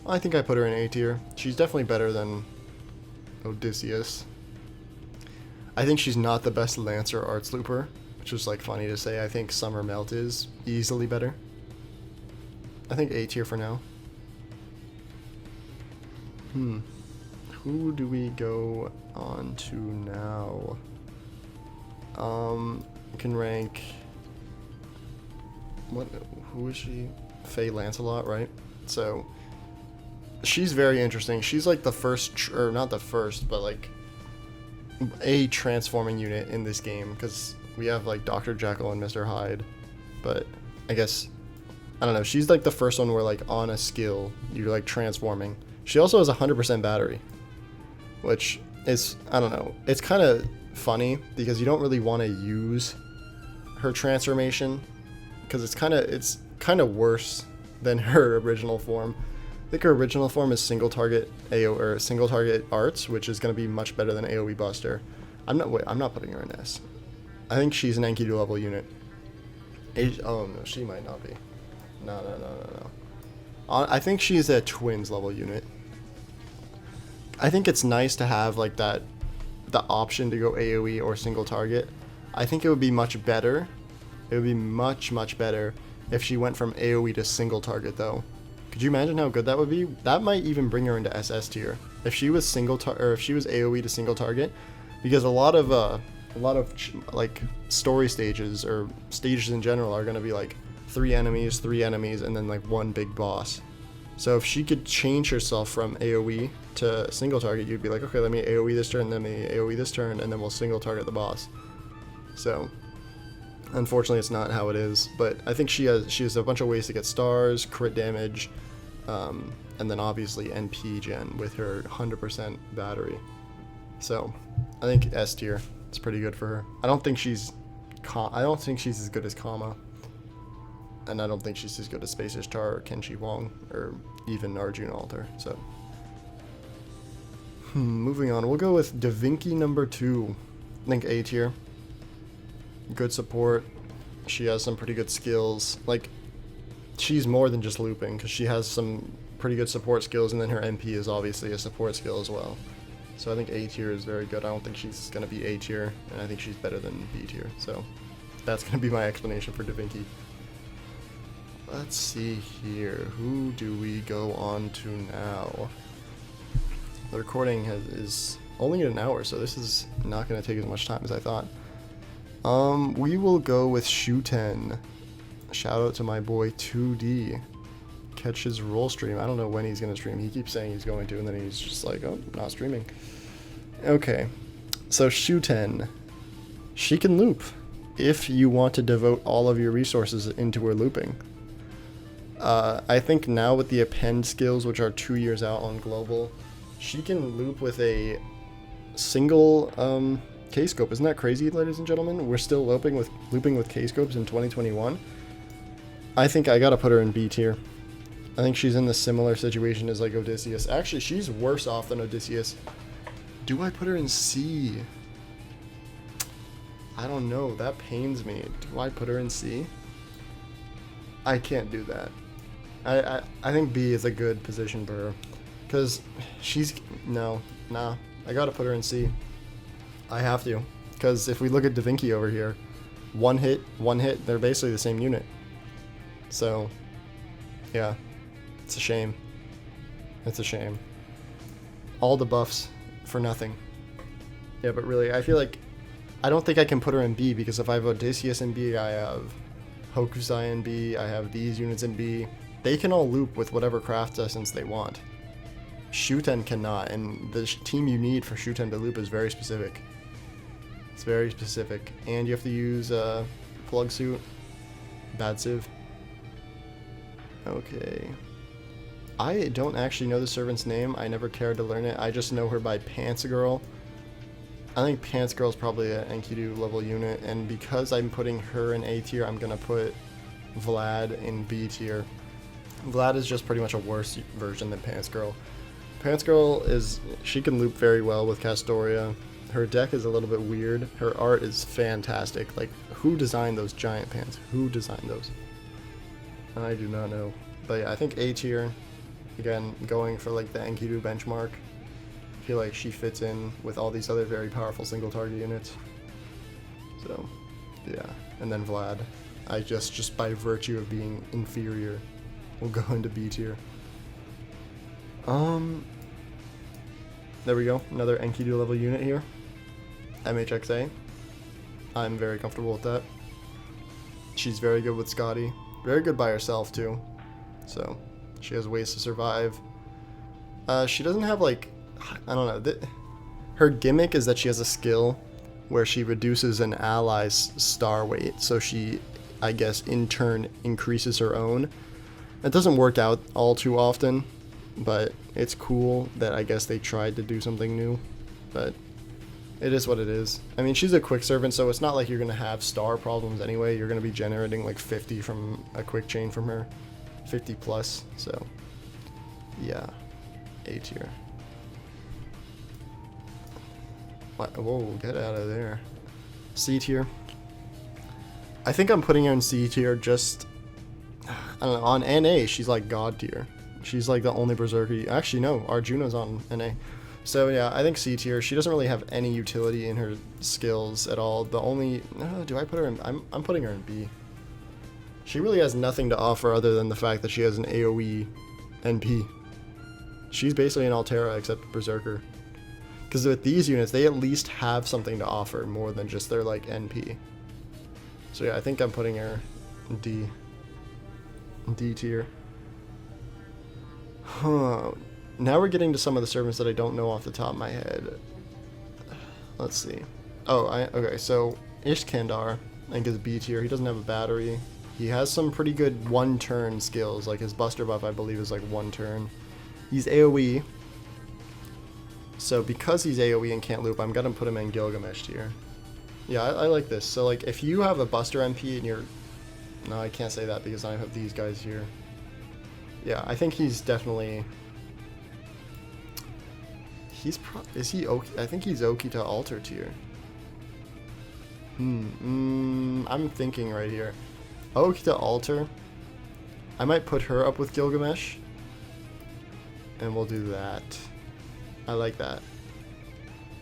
I think I put her in A tier. She's definitely better than Odysseus. I think she's not the best Lancer arts looper, which is like funny to say. I think Summer Melt is easily better. I think A tier for now. Who do we go on to now? We can rank. Who is she? Faye Lancelot, right? So she's very interesting. She's like the first, or not the first, but like a transforming unit in this game, because we have like Dr. Jekyll and Mr. Hyde, but I guess, I don't know, she's like the first one where like on a skill you're like transforming. She also has 100% battery, which is, I don't know, it's kind of funny because you don't really want to use her transformation because it's kind of worse than her original form. I think her original form is single target AO or single target arts, which is going to be much better than AoE Buster. I'm not putting her in S. I think she's an Enkidu level unit. Oh no, she might not be. No. I think she's a twins level unit. I think it's nice to have like the option to go AoE or single target. I think it would be much better. It would be much better if she went from AoE to single target though. Could you imagine how good that would be? That might even bring her into SS tier if she was if she was AoE to single target, because a lot of like story stages or stages in general are going to be like 3 enemies, and then like one big boss. So if she could change herself from AoE to single target, you'd be like, okay, let me AoE this turn, then me AoE this turn, and then we'll single target the boss. So unfortunately, it's not how it is, but I think she has a bunch of ways to get stars, crit damage, and then obviously NP gen with her 100% battery. So I think S tier. It's pretty good for her. I don't think she's as good as Kama, and I don't think she's as good as Space Ishtar or Kenshi Wong or even Arjun Alter. So moving on, we'll go with Davinki number 2. I think A tier. Good support. She has some pretty good skills. Like, she's more than just looping because she has some pretty good support skills, and then her MP is obviously a support skill as well. So I think A tier is very good. I don't think she's going to be A tier, and I think she's better than B tier. So that's going to be my explanation for Davinki. Let's see here. Who do we go on to now? The recording is only an hour, so this is not going to take as much time as I thought. We will go with Shuten. Shout out to my boy 2D. Catch his roll stream. I don't know when he's going to stream. He keeps saying he's going to, and then he's just like, oh, not streaming. Okay. So Shuten. She can loop if you want to devote all of your resources into her looping. I think now with the append skills, which are 2 years out on global, she can loop with a single K-scope. Isn't that crazy, ladies and gentlemen? We're still looping with K-scopes in 2021. I think I gotta put her in B tier. I think she's in the similar situation as like Odysseus. Actually, she's worse off than Odysseus. Do I put her in C? I don't know. That pains me. Do I put her in C? I can't do that. I think B is a good position for her. Because she's... Nah. I gotta put her in C. I have to. Because if we look at Da Vinci over here, one hit, they're basically the same unit. So, yeah. It's a shame. It's a shame. All the buffs for nothing. Yeah, but really, I feel like... I don't think I can put her in B, because if I have Odysseus in B, I have Hokusai in B, I have these units in B. They can all loop with whatever craft essence they want. Shuten cannot, and the team you need for Shuten to loop is very specific. It's very specific. And you have to use Plug Suit. Bad Civ. Okay. I don't actually know the servant's name. I never cared to learn it. I just know her by Pants Girl. I think Pants Girl is probably an Enkidu level unit, and because I'm putting her in A tier, I'm gonna put Vlad in B tier. Vlad is just pretty much a worse version than Pants Girl. Pants Girl she can loop very well with Castoria. Her deck is a little bit weird. Her art is fantastic. Like, who designed those giant pants? Who designed those? I do not know. But yeah, I think A tier. Again, going for like the Enkidu benchmark. I feel like she fits in with all these other very powerful single target units. So, yeah. And then Vlad. I just by virtue of being inferior, will go into B tier. There we go. Another Enkidu level unit here. MHXA. I'm very comfortable with that. She's very good with Scotty. Very good by herself too. So, she has ways to survive. She doesn't have like, I don't know. Her gimmick is that she has a skill where she reduces an ally's star weight. So she, I guess, in turn increases her own. It doesn't work out all too often, but it's cool that I guess they tried to do something new. But it is what it is. I mean, she's a quick servant, so it's not like you're going to have star problems anyway. You're going to be generating like 50 from a quick chain from her. 50 plus, so yeah. A tier. What? Whoa, get out of there. C tier. I think I'm putting her in C tier just... I don't know, on NA, she's like God tier. She's like the only Berserker. Actually, no, Arjuna's on NA. So yeah, I think C tier. She doesn't really have any utility in her skills at all. The only... do I put her in... I'm putting her in B. She really has nothing to offer other than the fact that she has an AoE NP. She's basically an Altera except Berserker. Because with these units, they at least have something to offer more than just their like NP. So yeah, I think I'm putting her in D tier. Huh. Now we're getting to some of the servants that I don't know off the top of my head. Let's see. Oh, okay, so Ishkandar, I think is B tier. He doesn't have a battery. He has some pretty good one-turn skills, like his Buster buff I believe is like one turn. He's AoE. So because he's AoE and can't loop, I'm gonna put him in Gilgamesh tier. Yeah, I like this. So like if you have a Buster MP and you're... No, I can't say that because I have these guys here. Yeah, I think he's definitely... Is he Oki? I think he's Oki to Alter tier. I'm thinking right here. Oki to Alter. I might put her up with Gilgamesh. And we'll do that. I like that.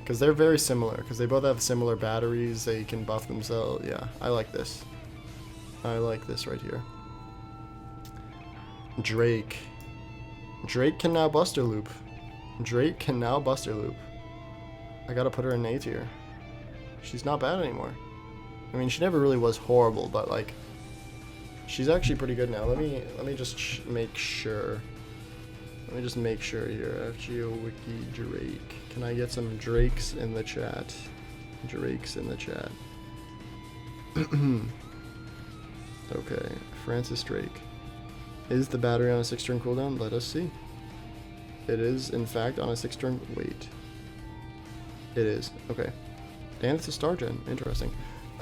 Because they're very similar. Because they both have similar batteries. They can buff themselves. Yeah, I like this. I like this right here. Drake. Drake can now Buster Loop. Drake can now Buster Loop. I gotta put her in A tier. She's not bad anymore. I mean, she never really was horrible, but like, she's actually pretty good now. Let me just make sure. Let me just make sure here. FGO Wiki Drake. Can I get some Drakes in the chat? Drakes in the chat. Okay, Francis Drake. Is the battery on a 6-turn cooldown? Let us see. It is, in fact, on a 6-turn... Wait. It is. Okay. And it's a star gen. Interesting.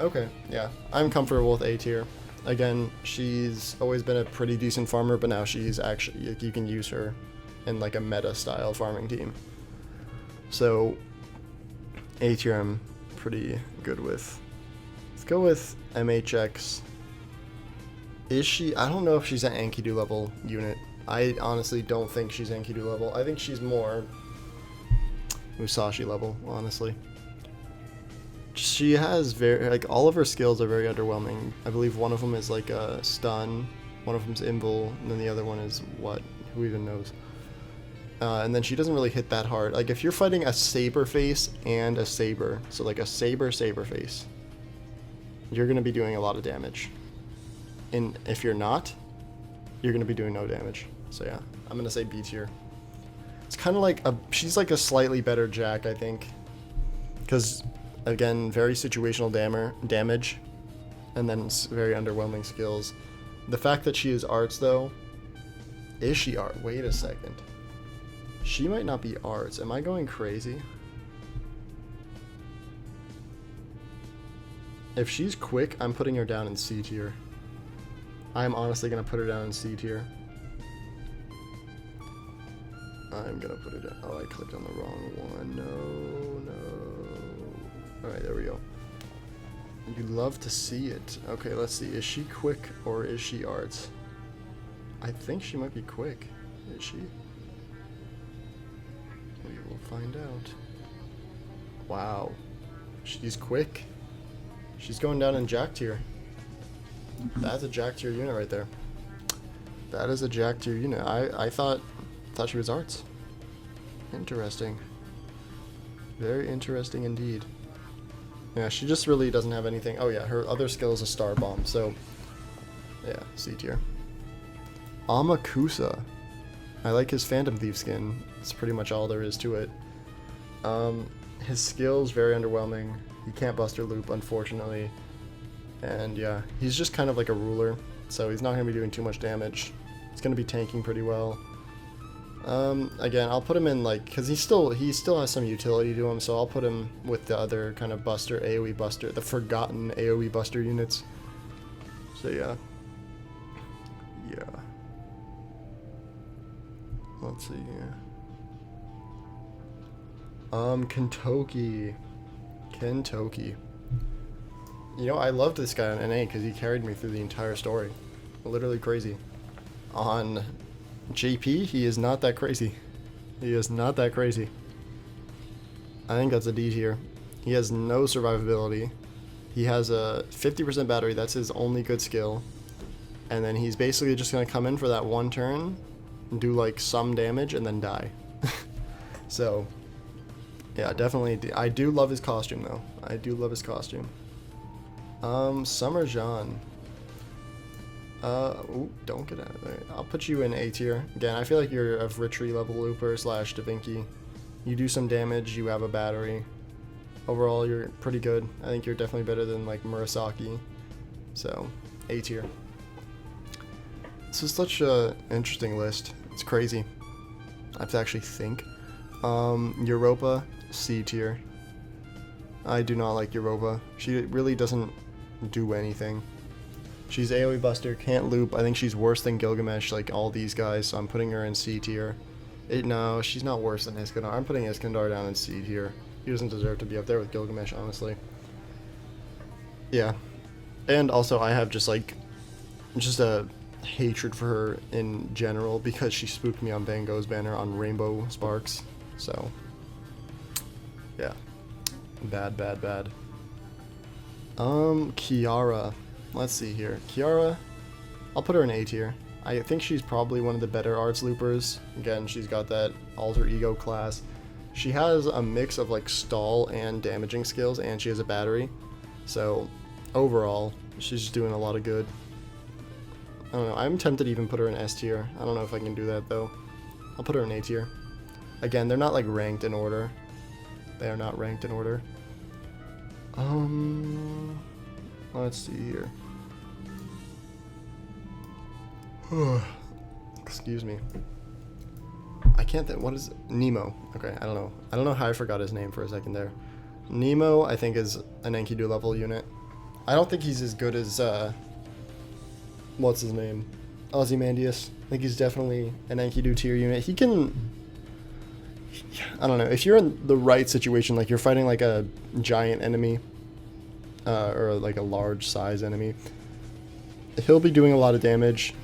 Okay, yeah. I'm comfortable with A tier. Again, she's always been a pretty decent farmer, but now she's actually... You can use her in like a meta-style farming team. So, A tier I'm pretty good with. Let's go with MHX. Is she... I don't know if she's an Enkidu level unit. I honestly don't think she's Enkidu level. I think she's more Musashi level, honestly. She has very... like, all of her skills are very underwhelming. I believe one of them is like a stun, one of them's invul, and then the other one is what? Who even knows? And then she doesn't really hit that hard. Like, if you're fighting a saber face and a saber, so like a saber face, you're going to be doing a lot of damage. And if you're not, you're going to be doing no damage. So yeah, I'm going to say B tier. It's kind of like she's like a slightly better Jack, I think. Because, again, very situational damage. And then very underwhelming skills. The fact that she is arts, though. Is she art? Wait a second. She might not be arts. Am I going crazy? If she's quick, I'm putting her down in C tier. I'm honestly going to put her down in C tier. I'm going to put it down. Oh, I clicked on the wrong one. No. Alright, there we go. You love to see it. Okay, let's see. Is she quick or is she arts? I think she might be quick. Is she? We will find out. Wow. She's quick. She's going down in Jack tier. That's a Jack tier unit right there. That is a Jack tier unit. I thought she was arts. Interesting. Very interesting indeed. Yeah, she just really doesn't have anything. Oh yeah, her other skill is a star bomb. So yeah, C tier. Amakusa. I like his Phantom Thief skin. That's pretty much all there is to it. His skills very underwhelming. He can't buster loop, unfortunately. And yeah, he's just kind of like a ruler, so he's not going to be doing too much damage. He's going to be tanking pretty well. Again, I'll put him in like, because he still has some utility to him, so I'll put him with the other kind of buster, AoE buster, the forgotten AoE buster units. So yeah. Yeah. Let's see here. Kentoki. You know, I loved this guy on NA because he carried me through the entire story. Literally crazy. On JP, he is not that crazy. He is not that crazy. I think that's a D tier. He has no survivability. He has a 50% battery. That's his only good skill. And then he's basically just going to come in for that one turn, do like some damage, and then die. So, yeah, definitely. I do love his costume, though. I do love his costume. Summer Jean. Ooh, don't get out of there. I'll put you in A tier. Again, I feel like you're a Ritri level looper / Davinci. You do some damage, you have a battery. Overall, you're pretty good. I think you're definitely better than like Murasaki. So, A tier. This is such an interesting list. It's crazy. I have to actually think. Europa, C tier. I do not like Europa. She really doesn't do anything. She's AoE buster, can't loop. I think she's worse than Gilgamesh, like all these guys, so I'm putting her in C tier. No, she's not worse than Iskandar. I'm putting Iskandar down in C tier. He doesn't deserve to be up there with Gilgamesh, honestly. Yeah. And also, I have just a hatred for her in general because she spooked me on Van Gogh's banner on Rainbow Sparks. So, yeah. Bad. Kiara. Let's see here. Kiara, I'll put her in A tier. I think she's probably one of the better arts loopers. Again, she's got that alter ego class. She has a mix of like stall and damaging skills, and she has a battery. So, overall, she's just doing a lot of good. I don't know. I'm tempted to even put her in S tier. I don't know if I can do that, though. I'll put her in A tier. Again, they're not like ranked in order. They are not ranked in order. Let's see here. Excuse me. I can't think. What is Nemo? Okay, I don't know. I don't know how I forgot his name for a second there. Nemo, I think, is an Enkidu level unit. I don't think he's as good as what's his name? Ozymandias. I think he's definitely an Enkidu tier unit. He can, I don't know, if you're in the right situation, like you're fighting like a giant enemy, or like a large size enemy, he'll be doing a lot of damage,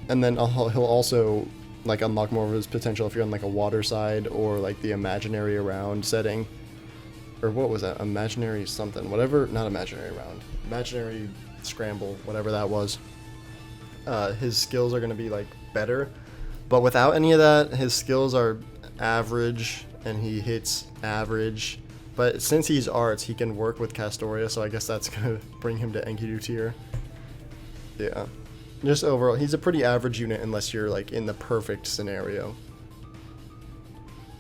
and then he'll also like unlock more of his potential if you're on like a water side or like the imaginary around setting. Or what was that? Imaginary something. Whatever, not imaginary round. Imaginary scramble, whatever that was. His skills are going to be like better. But without any of that, his skills are average and he hits average. But since he's arts, he can work with Castoria, so I guess that's going to bring him to Enkidu tier. Yeah. Just overall, he's a pretty average unit unless you're like in the perfect scenario.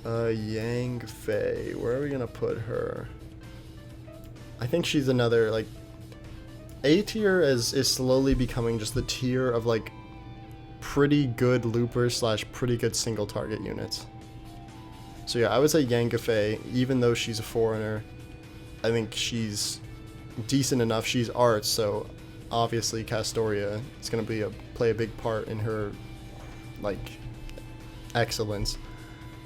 Yang Fei, where are we gonna put her? I think she's another, like, A tier is slowly becoming just the tier of like pretty good loopers / pretty good single target units. So yeah, I would say Yang Fei, even though she's a foreigner, I think she's decent enough. She's arts, so obviously Castoria is gonna play a big part in her like excellence.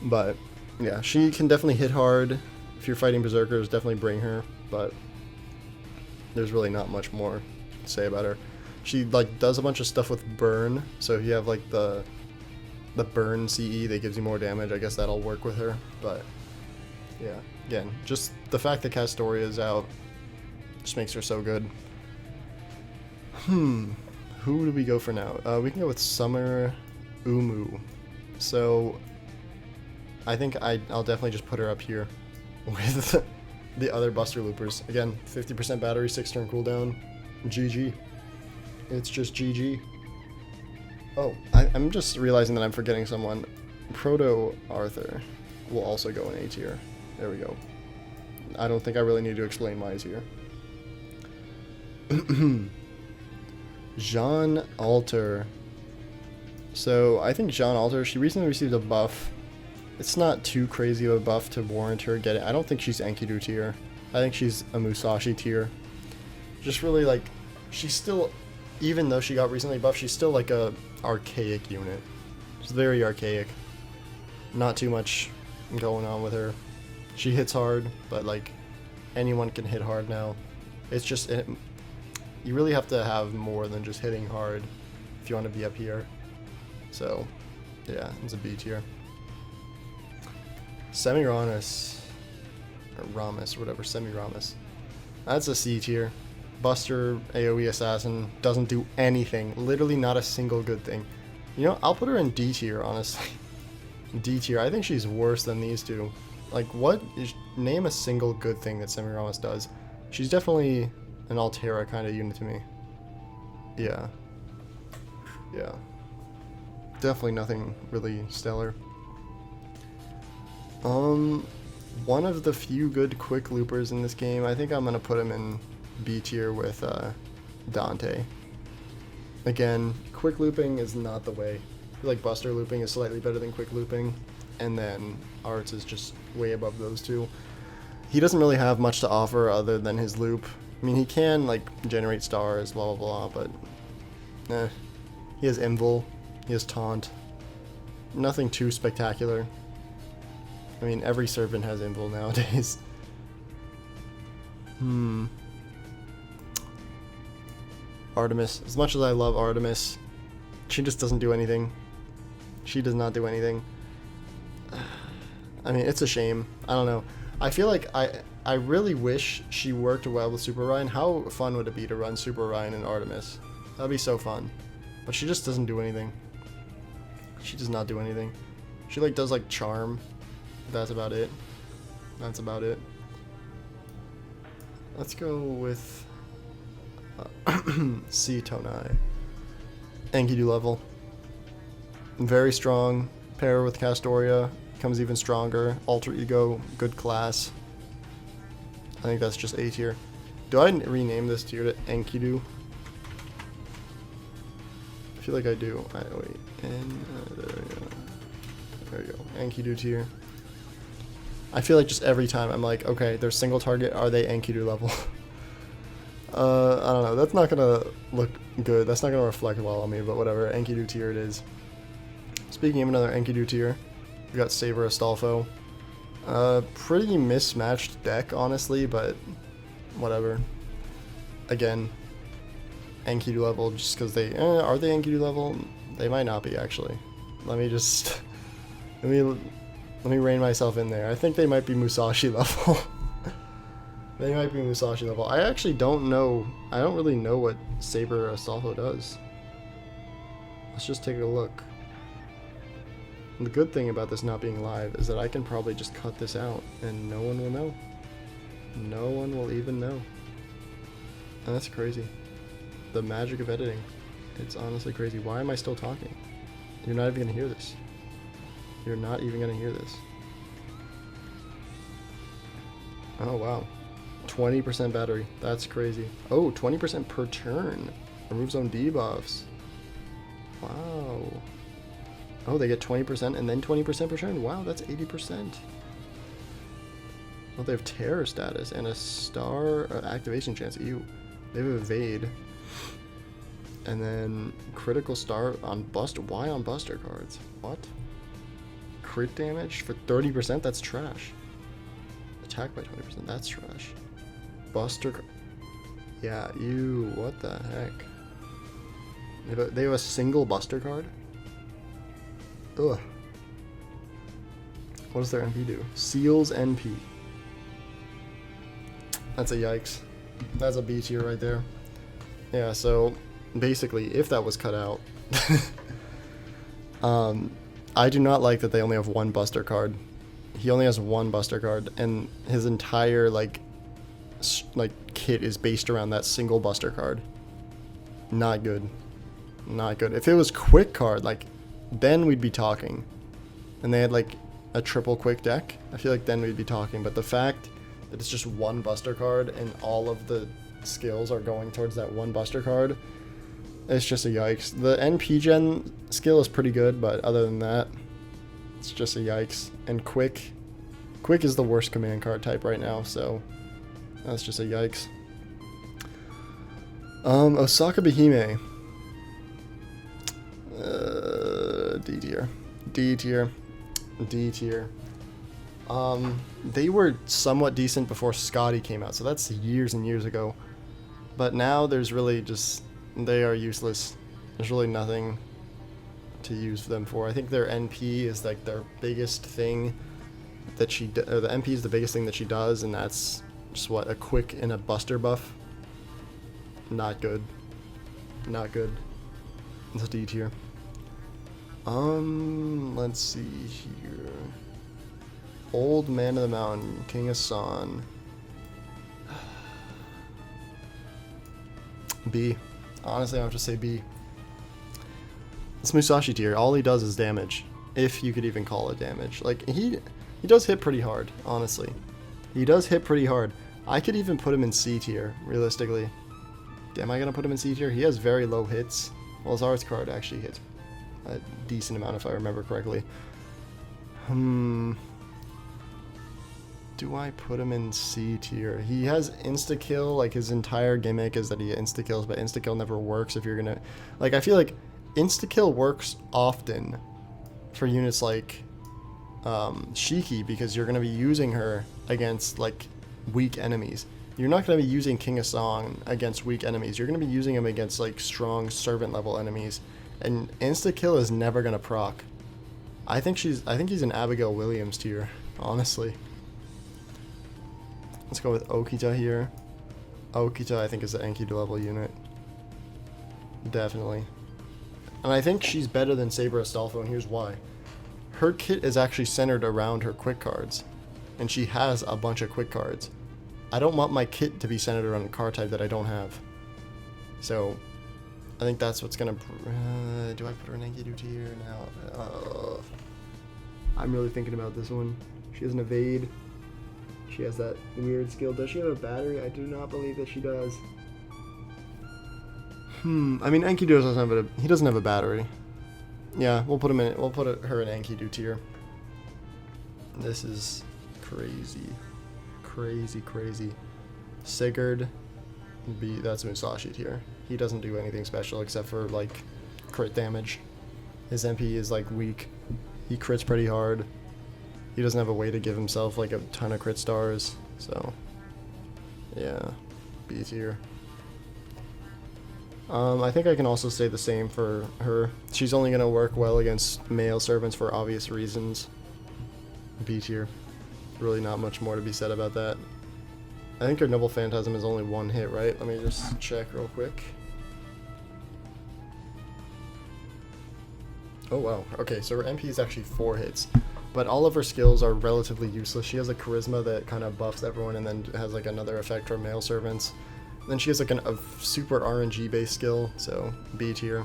But yeah, she can definitely hit hard. If you're fighting berserkers, definitely bring her, but there's really not much more to say about her. She like does a bunch of stuff with burn, so if you have like the burn CE that gives you more damage, I guess that'll work with her. But yeah, again, just the fact that Castoria is out just makes her so good. Who do we go for now? We can go with Summer Umu. So I think I'll definitely just put her up here with the other Buster Loopers. Again, 50% battery, 6-turn cooldown. GG. It's just GG. Oh, I'm just realizing that I'm forgetting someone. Proto Arthur will also go in A tier. There we go. I don't think I really need to explain why he's here. Jean Alter. So I think Jean Alter, she recently received a buff. It's not too crazy of a buff to warrant her getting. I don't think she's Enkidu tier. I think she's a Musashi tier. Just really like, she's still, even though she got recently buffed, she's still like a archaic unit. It's very archaic. Not too much going on with her. She hits hard, but like anyone can hit hard now. It's just you really have to have more than just hitting hard if you want to be up here. So yeah, it's a B tier. Semiramis, or Ramis, or whatever, Semiramis. That's a C tier. Buster, AoE assassin, doesn't do anything. Literally not a single good thing. You know, I'll put her in D tier, honestly. D tier. I think she's worse than these two. Like, name a single good thing that Semiramis does. She's definitely an Altera kind of unit to me. Yeah. Yeah. Definitely nothing really stellar. One of the few good quick loopers in this game, I think I'm gonna put him in B tier with Dante. Again, quick looping is not the way. I feel like Buster looping is slightly better than quick looping, and then Arts is just way above those two. He doesn't really have much to offer other than his loop. I mean, he can like generate stars, blah blah blah, but he has Invul, he has Taunt. Nothing too spectacular. I mean, every servant has Invul nowadays. Artemis. As much as I love Artemis, she just doesn't do anything. She does not do anything. I mean, it's a shame. I don't know. I feel like I really wish she worked well with Super Ryan. How fun would it be to run Super Ryan and Artemis? That'd be so fun. But she just doesn't do anything. She does not do anything. She like does like charm. That's about it. That's about it. Let's go with C Tonai. Enkidu level. Very strong. Pair with Castoria. Becomes even stronger. Alter Ego. Good class. I think that's just A tier. Do I rename this tier to Enkidu? I feel like I do. Wait. And there we go. There we go. Enkidu tier. I feel like just every time I'm like, okay, they're single target. Are they Enkidu level? I don't know. That's not gonna look good. That's not gonna reflect well on me. But whatever. Enkidu tier it is. Speaking of another Enkidu tier, we got Saber Astolfo. Pretty mismatched deck, honestly, but whatever. Again, Enkidu level just because they are they Enkidu level? They might not be actually. Let me just let me rein myself in there. I think they might be Musashi level. They might be Musashi level. I actually don't know. I don't really know what Saber Astolfo does. Let's just take a look. And the good thing about this not being live is that I can probably just cut this out and no one will know. No one will even know. And that's crazy. The magic of editing. It's honestly crazy. Why am I still talking? You're not even gonna hear this. You're not even gonna hear this. Oh wow. 20% battery. That's crazy. Oh, 20% per turn. Removes own debuffs. Wow. Oh, they get 20% and then 20% per turn. Wow, that's 80%. Oh, they have terror status and a star activation chance. Ew. They have evade. And then critical star on buster. Why on buster cards? What? Crit damage for 30%? That's trash. Attack by 20%. That's trash. Buster. Yeah, ew. What the heck? They have a single buster card? Ugh. What does their NP do? Seals NP. That's a yikes. That's a B tier right there. Yeah, so basically, if that was cut out, I do not like that they only have one buster card. He only has one buster card, and his entire like kit is based around that single buster card. Not good. Not good. If it was quick card, like, then we'd be talking. And they had like a triple quick deck, I feel like then we'd be talking. But the fact that it's just one buster card and all of the skills are going towards that one buster card, it's just a yikes. The NP gen skill is pretty good, but other than that, it's just a yikes. And quick is the worst command card type right now, so that's just a yikes. Osaka Behime. D tier. D tier. D tier. They were somewhat decent before Scotty came out, so that's years and years ago. But now there's really just, they are useless. There's really nothing to use them for. I think their NP is like their biggest thing that or the NP is the biggest thing that she does, and that's just what, a quick and a buster buff. Not good. Not good. It's a D tier. Let's see here. Old Man of the Mountain, King of San. B. Honestly, I have to say B. It's Musashi tier. All he does is damage, if you could even call it damage. Like, he does hit pretty hard, honestly. He does hit pretty hard. I could even put him in C tier, realistically. Am I gonna put him in C tier? He has very low hits. Well, his arts card actually hits a decent amount, if I remember correctly. Do I put him in C tier? He has insta-kill, like his entire gimmick is that he insta-kills, but insta-kill never works if you're gonna... Like, I feel like insta-kill works often for units like Shiki, because you're gonna be using her against, like, weak enemies. You're not gonna be using King of Song against weak enemies. You're gonna be using him against, like, strong servant-level enemies. And insta-kill is never gonna proc. I think he's an Abigail Williams tier, honestly. Let's go with Okita here. Okita, I think, is an Enkidu level unit. Definitely. And I think she's better than Saber Astolfo, and here's why. Her kit is actually centered around her quick cards. And she has a bunch of quick cards. I don't want my kit to be centered around a card type that I don't have. So, I think that's what's gonna... do I put her in Enkidu tier now? I'm really thinking about this one. She has an evade. She has that weird skill. Does she have a battery? I do not believe that she does. I mean, Enkidu he doesn't have a battery. Yeah, we'll put him in. We'll put her in Enkidu tier. This is crazy, crazy. Sigurd, that's Musashi tier. He doesn't do anything special except for like crit damage. His MP is like weak. He crits pretty hard. He doesn't have a way to give himself like a ton of crit stars. So yeah, B tier. I think I can also say the same for her. She's only going to work well against male servants for obvious reasons. B tier. Really not much more to be said about that. I think her Noble Phantasm is only one hit, right? Let me just check real quick. Oh wow, okay, so her MP is actually 4 hits. But all of her skills are relatively useless. She has a charisma that kind of buffs everyone and then has like another effect for male servants. Then she has like a super RNG based skill, so B tier.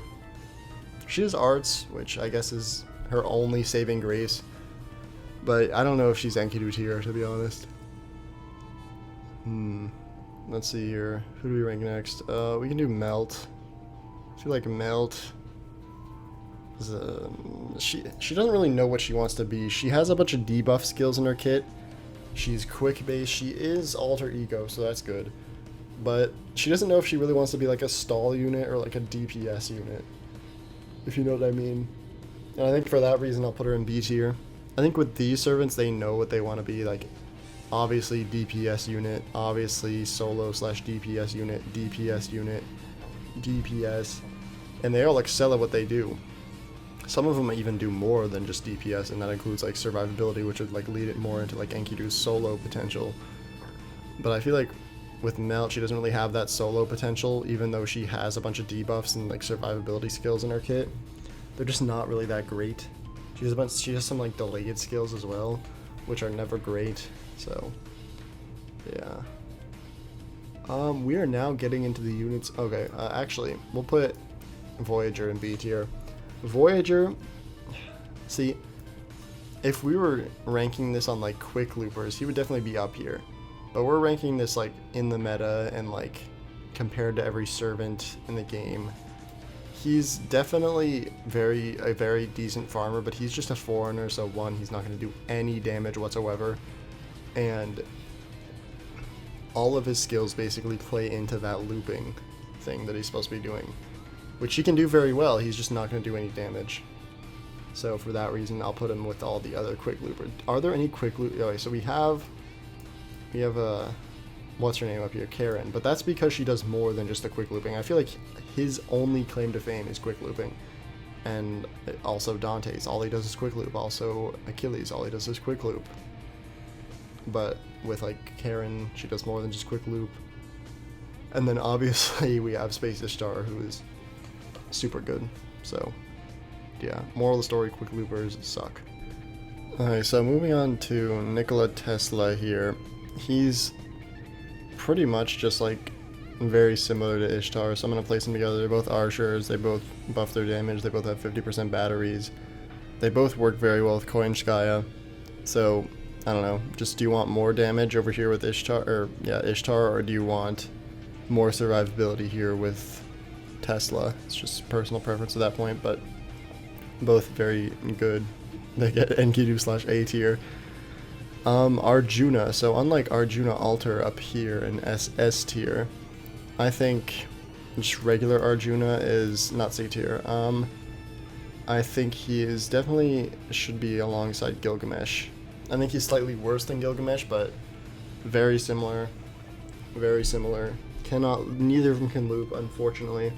She has arts, which I guess is her only saving grace. But I don't know if she's Enkidu tier, to be honest. Let's see here. Who do we rank next? We can do Melt. I feel like Melt. She doesn't really know what she wants to be. She has a bunch of debuff skills in her kit. She's quick based. She is alter ego, so that's good. But she doesn't know if she really wants to be like a stall unit or like a DPS unit, if you know what I mean. And I think for that reason I'll put her in B tier. I think with these servants they know what they want to be, like obviously DPS unit, obviously solo / DPS unit, DPS unit, DPS, and they all excel at what they do. Some of them even do more than just DPS, and that includes like survivability, which would like lead it more into like Enkidu's solo potential. But I feel like with Melt, she doesn't really have that solo potential, even though she has a bunch of debuffs and like survivability skills in her kit. They're just not really that great. She has some like delayed skills as well, which are never great. So yeah. We are now getting into the units. Okay, actually, we'll put Voyager in B tier. Voyager, see, if we were ranking this on like quick loopers, he would definitely be up here. But we're ranking this like in the meta and like compared to every servant in the game. He's definitely a very decent farmer, but he's just a foreigner, so one, he's not going to do any damage whatsoever. And all of his skills basically play into that looping thing that he's supposed to be doing, which he can do very well. He's just not going to do any damage. So for that reason, I'll put him with all the other quick loopers. Are there any quick loop? Okay, so we have what's her name up here, Karen, but that's because she does more than just the quick looping. I feel like his only claim to fame is quick looping, and also Dante's, all he does is quick loop. Also Achilles, all he does is quick loop. But with like Karen, she does more than just quick loop. And then obviously we have Space Ishtar, who is super good. So yeah, moral of the story, quick loopers suck. Alright, so moving on to Nikola Tesla here. He's pretty much just like very similar to Ishtar, so I'm going to place them together. They're both archers, they both buff their damage, they both have 50% batteries. They both work very well with Koyanskaya. So, I don't know, just do you want more damage over here with Ishtar, or do you want more survivability here with Tesla? It's just personal preference at that point, but both very good. They get Enkidu / A tier. Arjuna, so unlike Arjuna Alter up here in S tier, I think just regular Arjuna is not C tier. I think he is definitely should be alongside Gilgamesh. I think he's slightly worse than Gilgamesh, but very similar. Very similar. Neither of them can loop, unfortunately.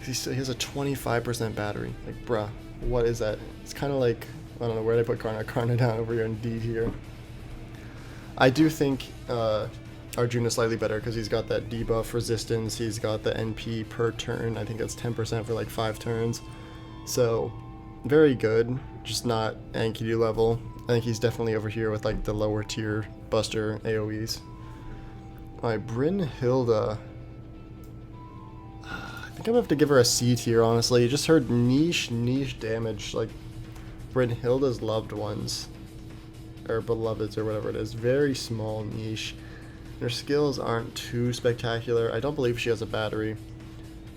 He has a 25% battery. Like, bruh, what is that? It's kind of like, I don't know, where did I put Karna? Karna down over here in D tier. I do think Arjuna is slightly better because he's got that debuff resistance, he's got the NP per turn, I think that's 10% for like 5 turns. So, very good, just not Enkidu level. I think he's definitely over here with like the lower tier buster AoEs. Alright, Brynhilda. I think I'm gonna have to give her a C tier, honestly. Just her niche damage, like Brynhilda's loved ones, or beloveds, or whatever it is. Very small niche. Her skills aren't too spectacular. I don't believe she has a battery.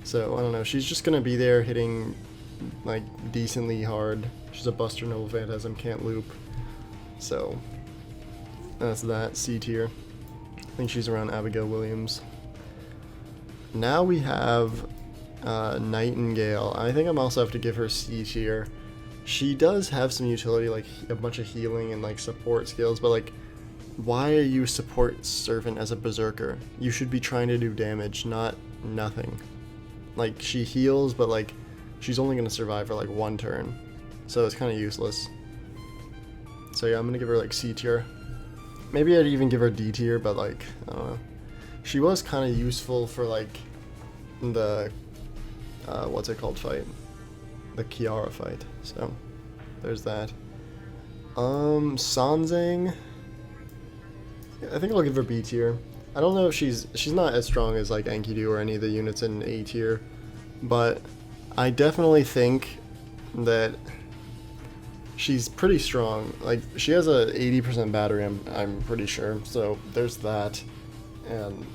So I don't know. She's just gonna be there hitting like decently hard. She's a Buster Noble Phantasm, can't loop. So that's that. C tier. I think she's around Abigail Williams. Now we have Nightingale. I think I'm also have to give her C tier. She does have some utility, like a bunch of healing and like support skills, but like, why are you support servant as a berserker? You should be trying to do damage, not nothing. Like, she heals, but like, she's only gonna survive for like one turn, so it's kind of useless. So yeah, I'm gonna give her like C tier. Maybe I'd even give her D tier, but like, I don't know. She was kind of useful for like the what's it called fight, the Kiara fight. So there's that. Sanzang, I think I'll give her B tier. I don't know if she's not as strong as like Enkidu or any of the units in A tier, but I definitely think that she's pretty strong. Like, she has a 80% battery, I'm pretty sure. So there's that. And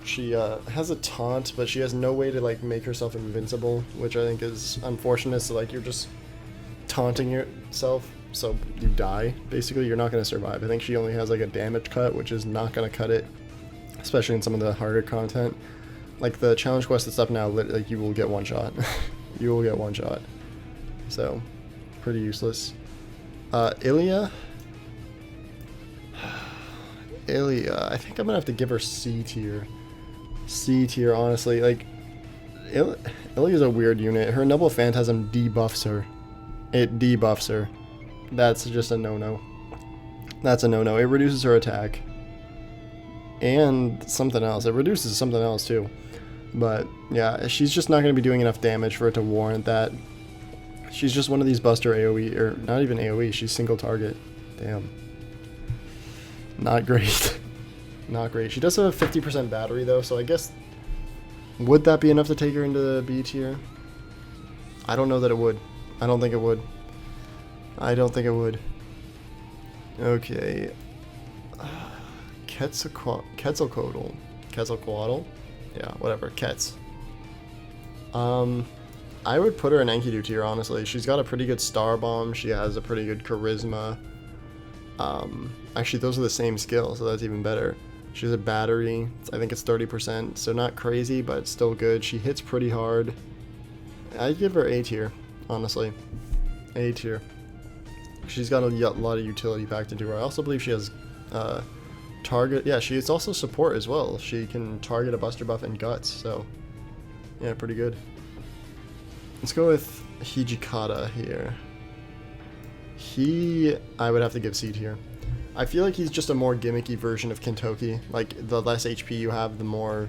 she has a taunt, but she has no way to like make herself invincible, which I think is unfortunate. So like, you're just taunting yourself, so you die. Basically, you're not going to survive. I think she only has like a damage cut, which is not going to cut it, especially in some of the harder content. Like the challenge quest and stuff now, like you will get one shot. You will get one shot. So, pretty useless. Ilya, I think I'm gonna have to give her C tier. C tier, honestly. Like, Ilya's a weird unit. Her Noble Phantasm debuffs her. It debuffs her. That's just a no-no. That's a no-no. It reduces her attack. And something else. It reduces something else too. But yeah, she's just not going to be doing enough damage for it to warrant that. She's just one of these Buster AoE, or not even AoE, she's single target. Damn. Not great. Not great. She does have a 50% battery though, so I guess, would that be enough to take her into the B tier? I don't know that it would. I don't think it would. I don't think it would. Okay. Quetzalcoatl. Yeah, whatever. Ketz. I would put her in Enkidu tier, honestly. She's got a pretty good star bomb. She has a pretty good charisma. Actually, those are the same skills, so that's even better. She has a battery. I think it's 30%, so not crazy, but still good. She hits pretty hard. I'd give her A tier, honestly. A tier. She's got a lot of utility packed into her. I also believe she has target. Yeah, she's also support as well. She can target a Buster buff and guts, so yeah, pretty good. Let's go with Hijikata here. I would have to give C tier. I feel like he's just a more gimmicky version of Kintoki. Like, the less HP you have, the more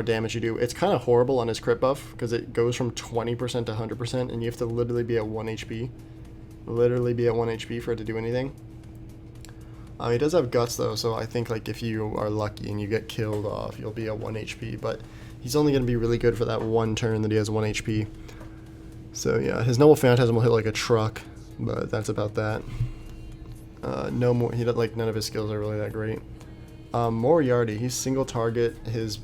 damage you do. It's kind of horrible on his crit buff, because it goes from 20% to 100%, and you have to literally be at 1 HP. Literally be at 1 HP for it to do anything. He does have guts though, so I think like if you are lucky and you get killed off, you'll be at 1 HP, but he's only going to be really good for that one turn that he has 1 HP. So yeah, his Noble Phantasm will hit like a truck, but that's about that. No more, none of his skills are really that great. Moriarty, he's single target, his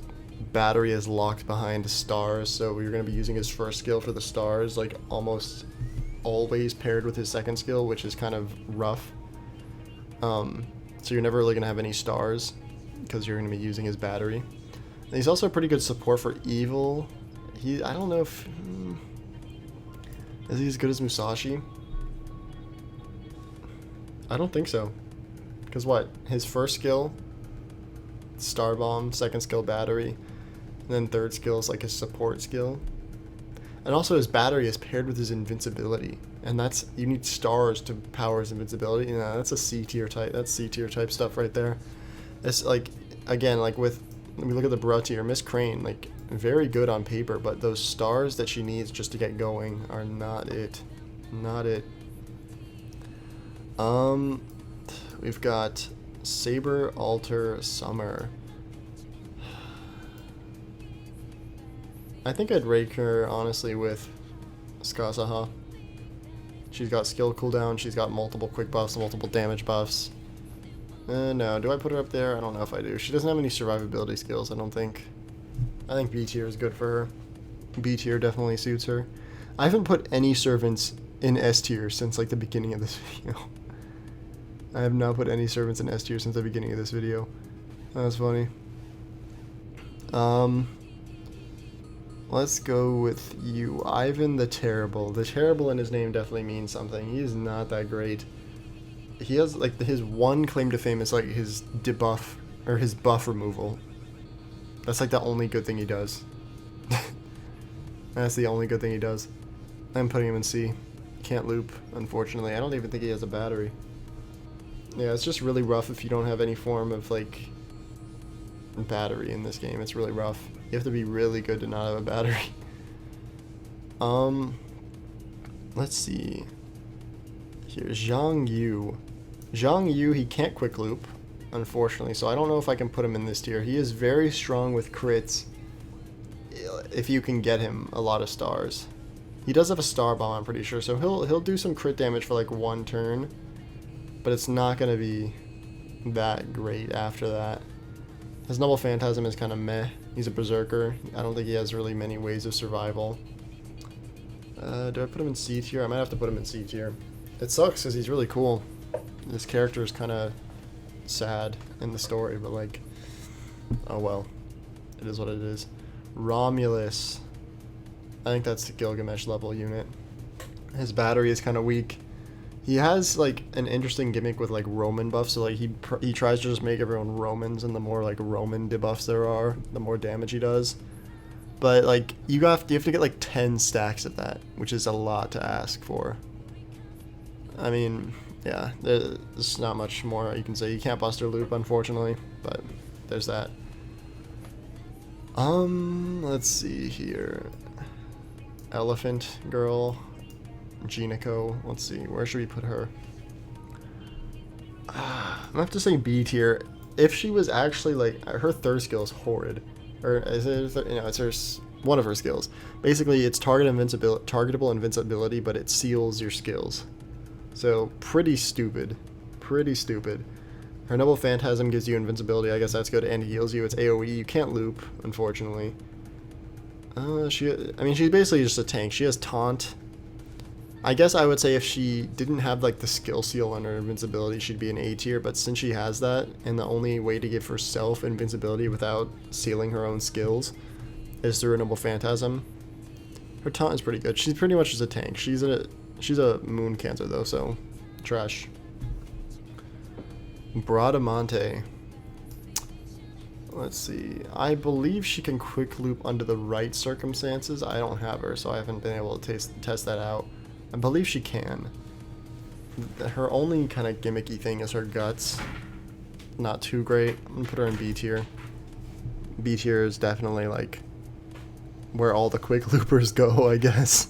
battery is locked behind stars, so you're going to be using his first skill for the stars, like almost always paired with his second skill, which is kind of rough. So you're never really going to have any stars because you're going to be using his battery. And he's also a pretty good support for evil. I don't know if... is he as good as Musashi? I don't think so. Because what? His first skill, Star Bomb, second skill, battery, and then third skill is like his support skill. And also his battery is paired with his invincibility. And that's, you need stars to power his invincibility. You know, that's a C tier type. That's C tier type stuff right there. It's like, again, like when we look at the Bra tier, Miss Crane, like very good on paper, but those stars that she needs just to get going are not it. Not it. We've got Saber Alter Summer. I think I'd rate her honestly with Skasaha. She's got skill cooldown, she's got multiple quick buffs, multiple damage buffs. No, do I put her up there? I don't know if I do. She doesn't have any survivability skills, I don't think. I think B tier is good for her. B tier definitely suits her. I haven't put any servants in S tier since like the beginning of this video. I have not put any servants in S tier since the beginning of this video. That's funny. Let's go with you, Ivan the Terrible. The Terrible in his name definitely means something. He is not that great. He has like his one claim to fame is like his debuff or his buff removal. That's like the only good thing he does. That's the only good thing he does. I'm putting him in C. Can't loop, unfortunately. I don't even think he has a battery. Yeah, it's just really rough if you don't have any form of like battery in this game. It's really rough. You have to be really good to not have a battery. Let's see. Here's Zhang Yu. Zhang Yu, he can't quick loop, unfortunately, so I don't know if I can put him in this tier. He is very strong with crits if you can get him a lot of stars. He does have a star bomb, I'm pretty sure, so he'll do some crit damage for like one turn, but it's not gonna be that great after that. His Noble Phantasm is kind of meh. He's a berserker. I don't think he has really many ways of survival. Do I put him in C tier? I might have to put him in C tier. It sucks because he's really cool. This character is kind of sad in the story, but like, oh well. It is what it is. Romulus. I think that's the Gilgamesh level unit. His battery is kind of weak. He has like an interesting gimmick with like Roman buffs, so like he tries to just make everyone Romans, and the more like Roman debuffs there are, the more damage he does. But like you have to get like 10 stacks of that, which is a lot to ask for. I mean, yeah, there's not much more you can say. You can't Buster Loop, unfortunately, but there's that. Let's see here. Elephant Girl. Genico. Let's see, where should we put her? I'm gonna have to say B tier. If she was actually like, her third skill is horrid, or is it? It's her one of her skills. Basically, it's targetable invincibility, but it seals your skills. So pretty stupid, pretty stupid. Her Noble Phantasm gives you invincibility. I guess that's good, and heals you. It's AOE. You can't loop, unfortunately. I mean, she's basically just a tank. She has taunt. I guess I would say if she didn't have like the skill seal on her invincibility, she'd be an A tier, but since she has that, and the only way to give herself invincibility without sealing her own skills is through a Noble Phantasm, her taunt is pretty good. She's pretty much just a tank. She's a moon cancer though, so trash. Bradamante. Let's see. I believe she can quick loop under the right circumstances. I don't have her, so I haven't been able to test that out. I believe she can. Her only kind of gimmicky thing is her guts. Not too great. I'm gonna put her in B tier. B tier is definitely like where all the quick loopers go, I guess.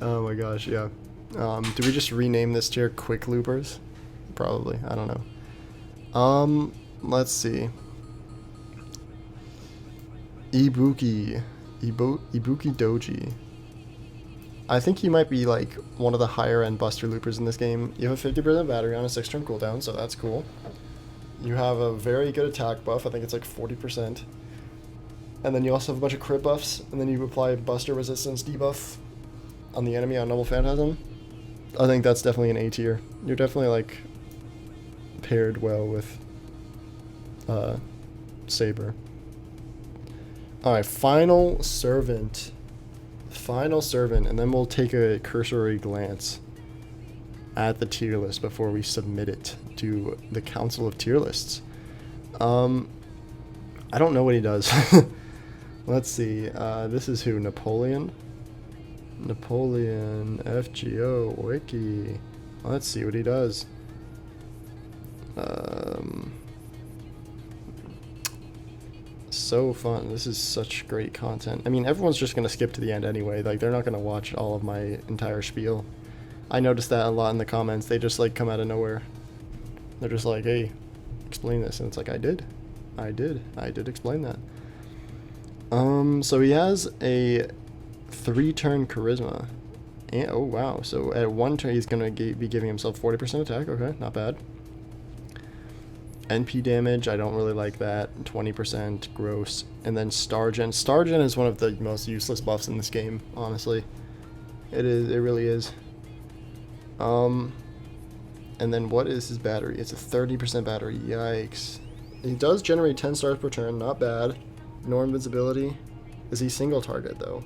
Oh my gosh, yeah. Do we just rename this tier Quick Loopers? Probably. I don't know. Let's see. Ibuki Doji. I think he might be like one of the higher end Buster Loopers in this game. You have a 50% battery on a 6-turn cooldown, so that's cool. You have a very good attack buff. I think it's like 40%. And then you also have a bunch of crit buffs, and then you apply Buster Resistance debuff on the enemy on Noble Phantasm. I think that's definitely an A tier. You're definitely like paired well with Saber. Alright, Final Servant. Final Servant, and then we'll take a cursory glance at the tier list before we submit it to the Council of Tier Lists. I don't know what he does. Let's see. This is who? Napoleon? Napoleon, FGO, Wiki. Let's see what he does. So fun. This is such great content. I mean, everyone's just going to skip to the end anyway. Like, they're not going to watch all of my entire spiel. I noticed that a lot in the comments. They just, like, come out of nowhere. They're just like, hey, explain this. And it's like, I did explain that. So he has a 3-turn charisma. And, oh, wow. So at 1 turn, he's going to be giving himself 40% attack. Okay, not bad. NP damage, I don't really like that. 20% gross. And then Stargen. Stargen is one of the most useless buffs in this game, honestly. It really is. And then what is his battery? It's a 30% battery. Yikes. He does generate 10 stars per turn, not bad. No invincibility. Is he single target though?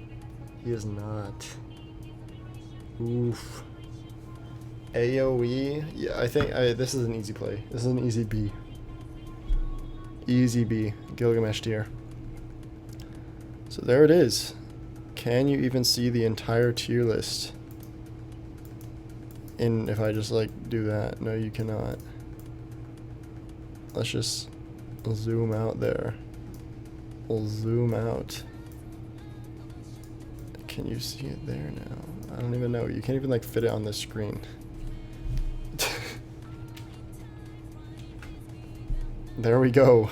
He is not. Oof. AoE? Yeah, I think this is an easy play. This is an easy B. Easy B. Gilgamesh tier. So there it is. Can you even see the entire tier list? If I just like do that. No, you cannot. Let's just zoom out there. We'll zoom out. Can you see it there now? I don't even know. You can't even like fit it on this screen. There we go.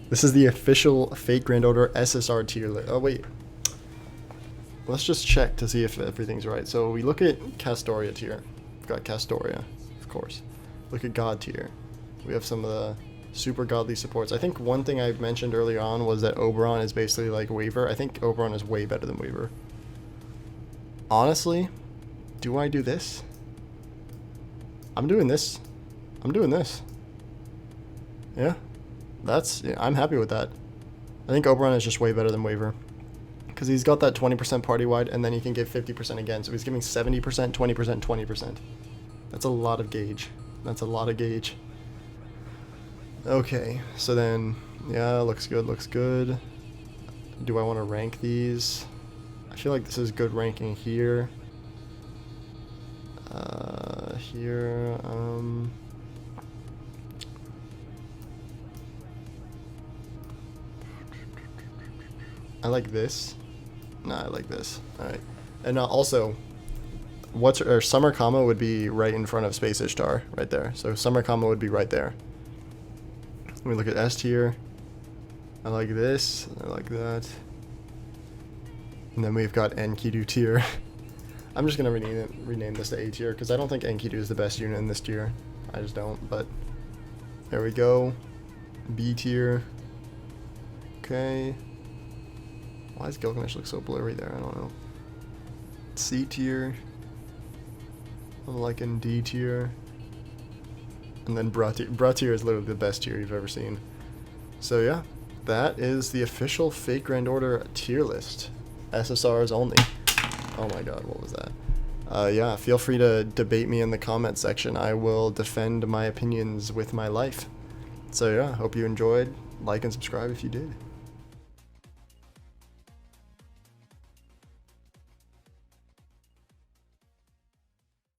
This is the official Fate Grand Order SSR tier list. Oh wait. Let's just check to see if everything's right. So we look at Castoria tier. We've got Castoria, of course. Look at God tier. We have some of the super godly supports. I think one thing I mentioned earlier on was that Oberon is basically like Waver. I think Oberon is way better than Waver. Honestly, do I do this? I'm doing this. I'm doing this. Yeah. I'm happy with that. I think Oberon is just way better than Waver. Because he's got that 20% party wide, and then he can give 50% again. So he's giving 70%, 20%, 20%. That's a lot of gauge. That's a lot of gauge. Okay, so then, yeah, looks good, looks good. Do I want to rank these? I feel like this is good ranking here. Here, I like this. Nah, I like this. Alright. And also, Summer Kama would be right in front of Space Ishtar, right there. So Summer Kama would be right there. Let me look at S tier. I like this. I like that. And then we've got Enkidu tier. I'm just gonna rename this to A tier because I don't think Enkidu is the best unit in this tier. I just don't. But there we go. B tier. Okay. Why does Gilgamesh look so blurry there? I don't know. C tier. I'm liking D tier. And then Bra tier is literally the best tier you've ever seen. So yeah, that is the official Fate Grand Order tier list. SSRs only. Oh my god, what was that? Yeah, feel free to debate me in the comment section. I will defend my opinions with my life. So yeah, hope you enjoyed. Like and subscribe if you did.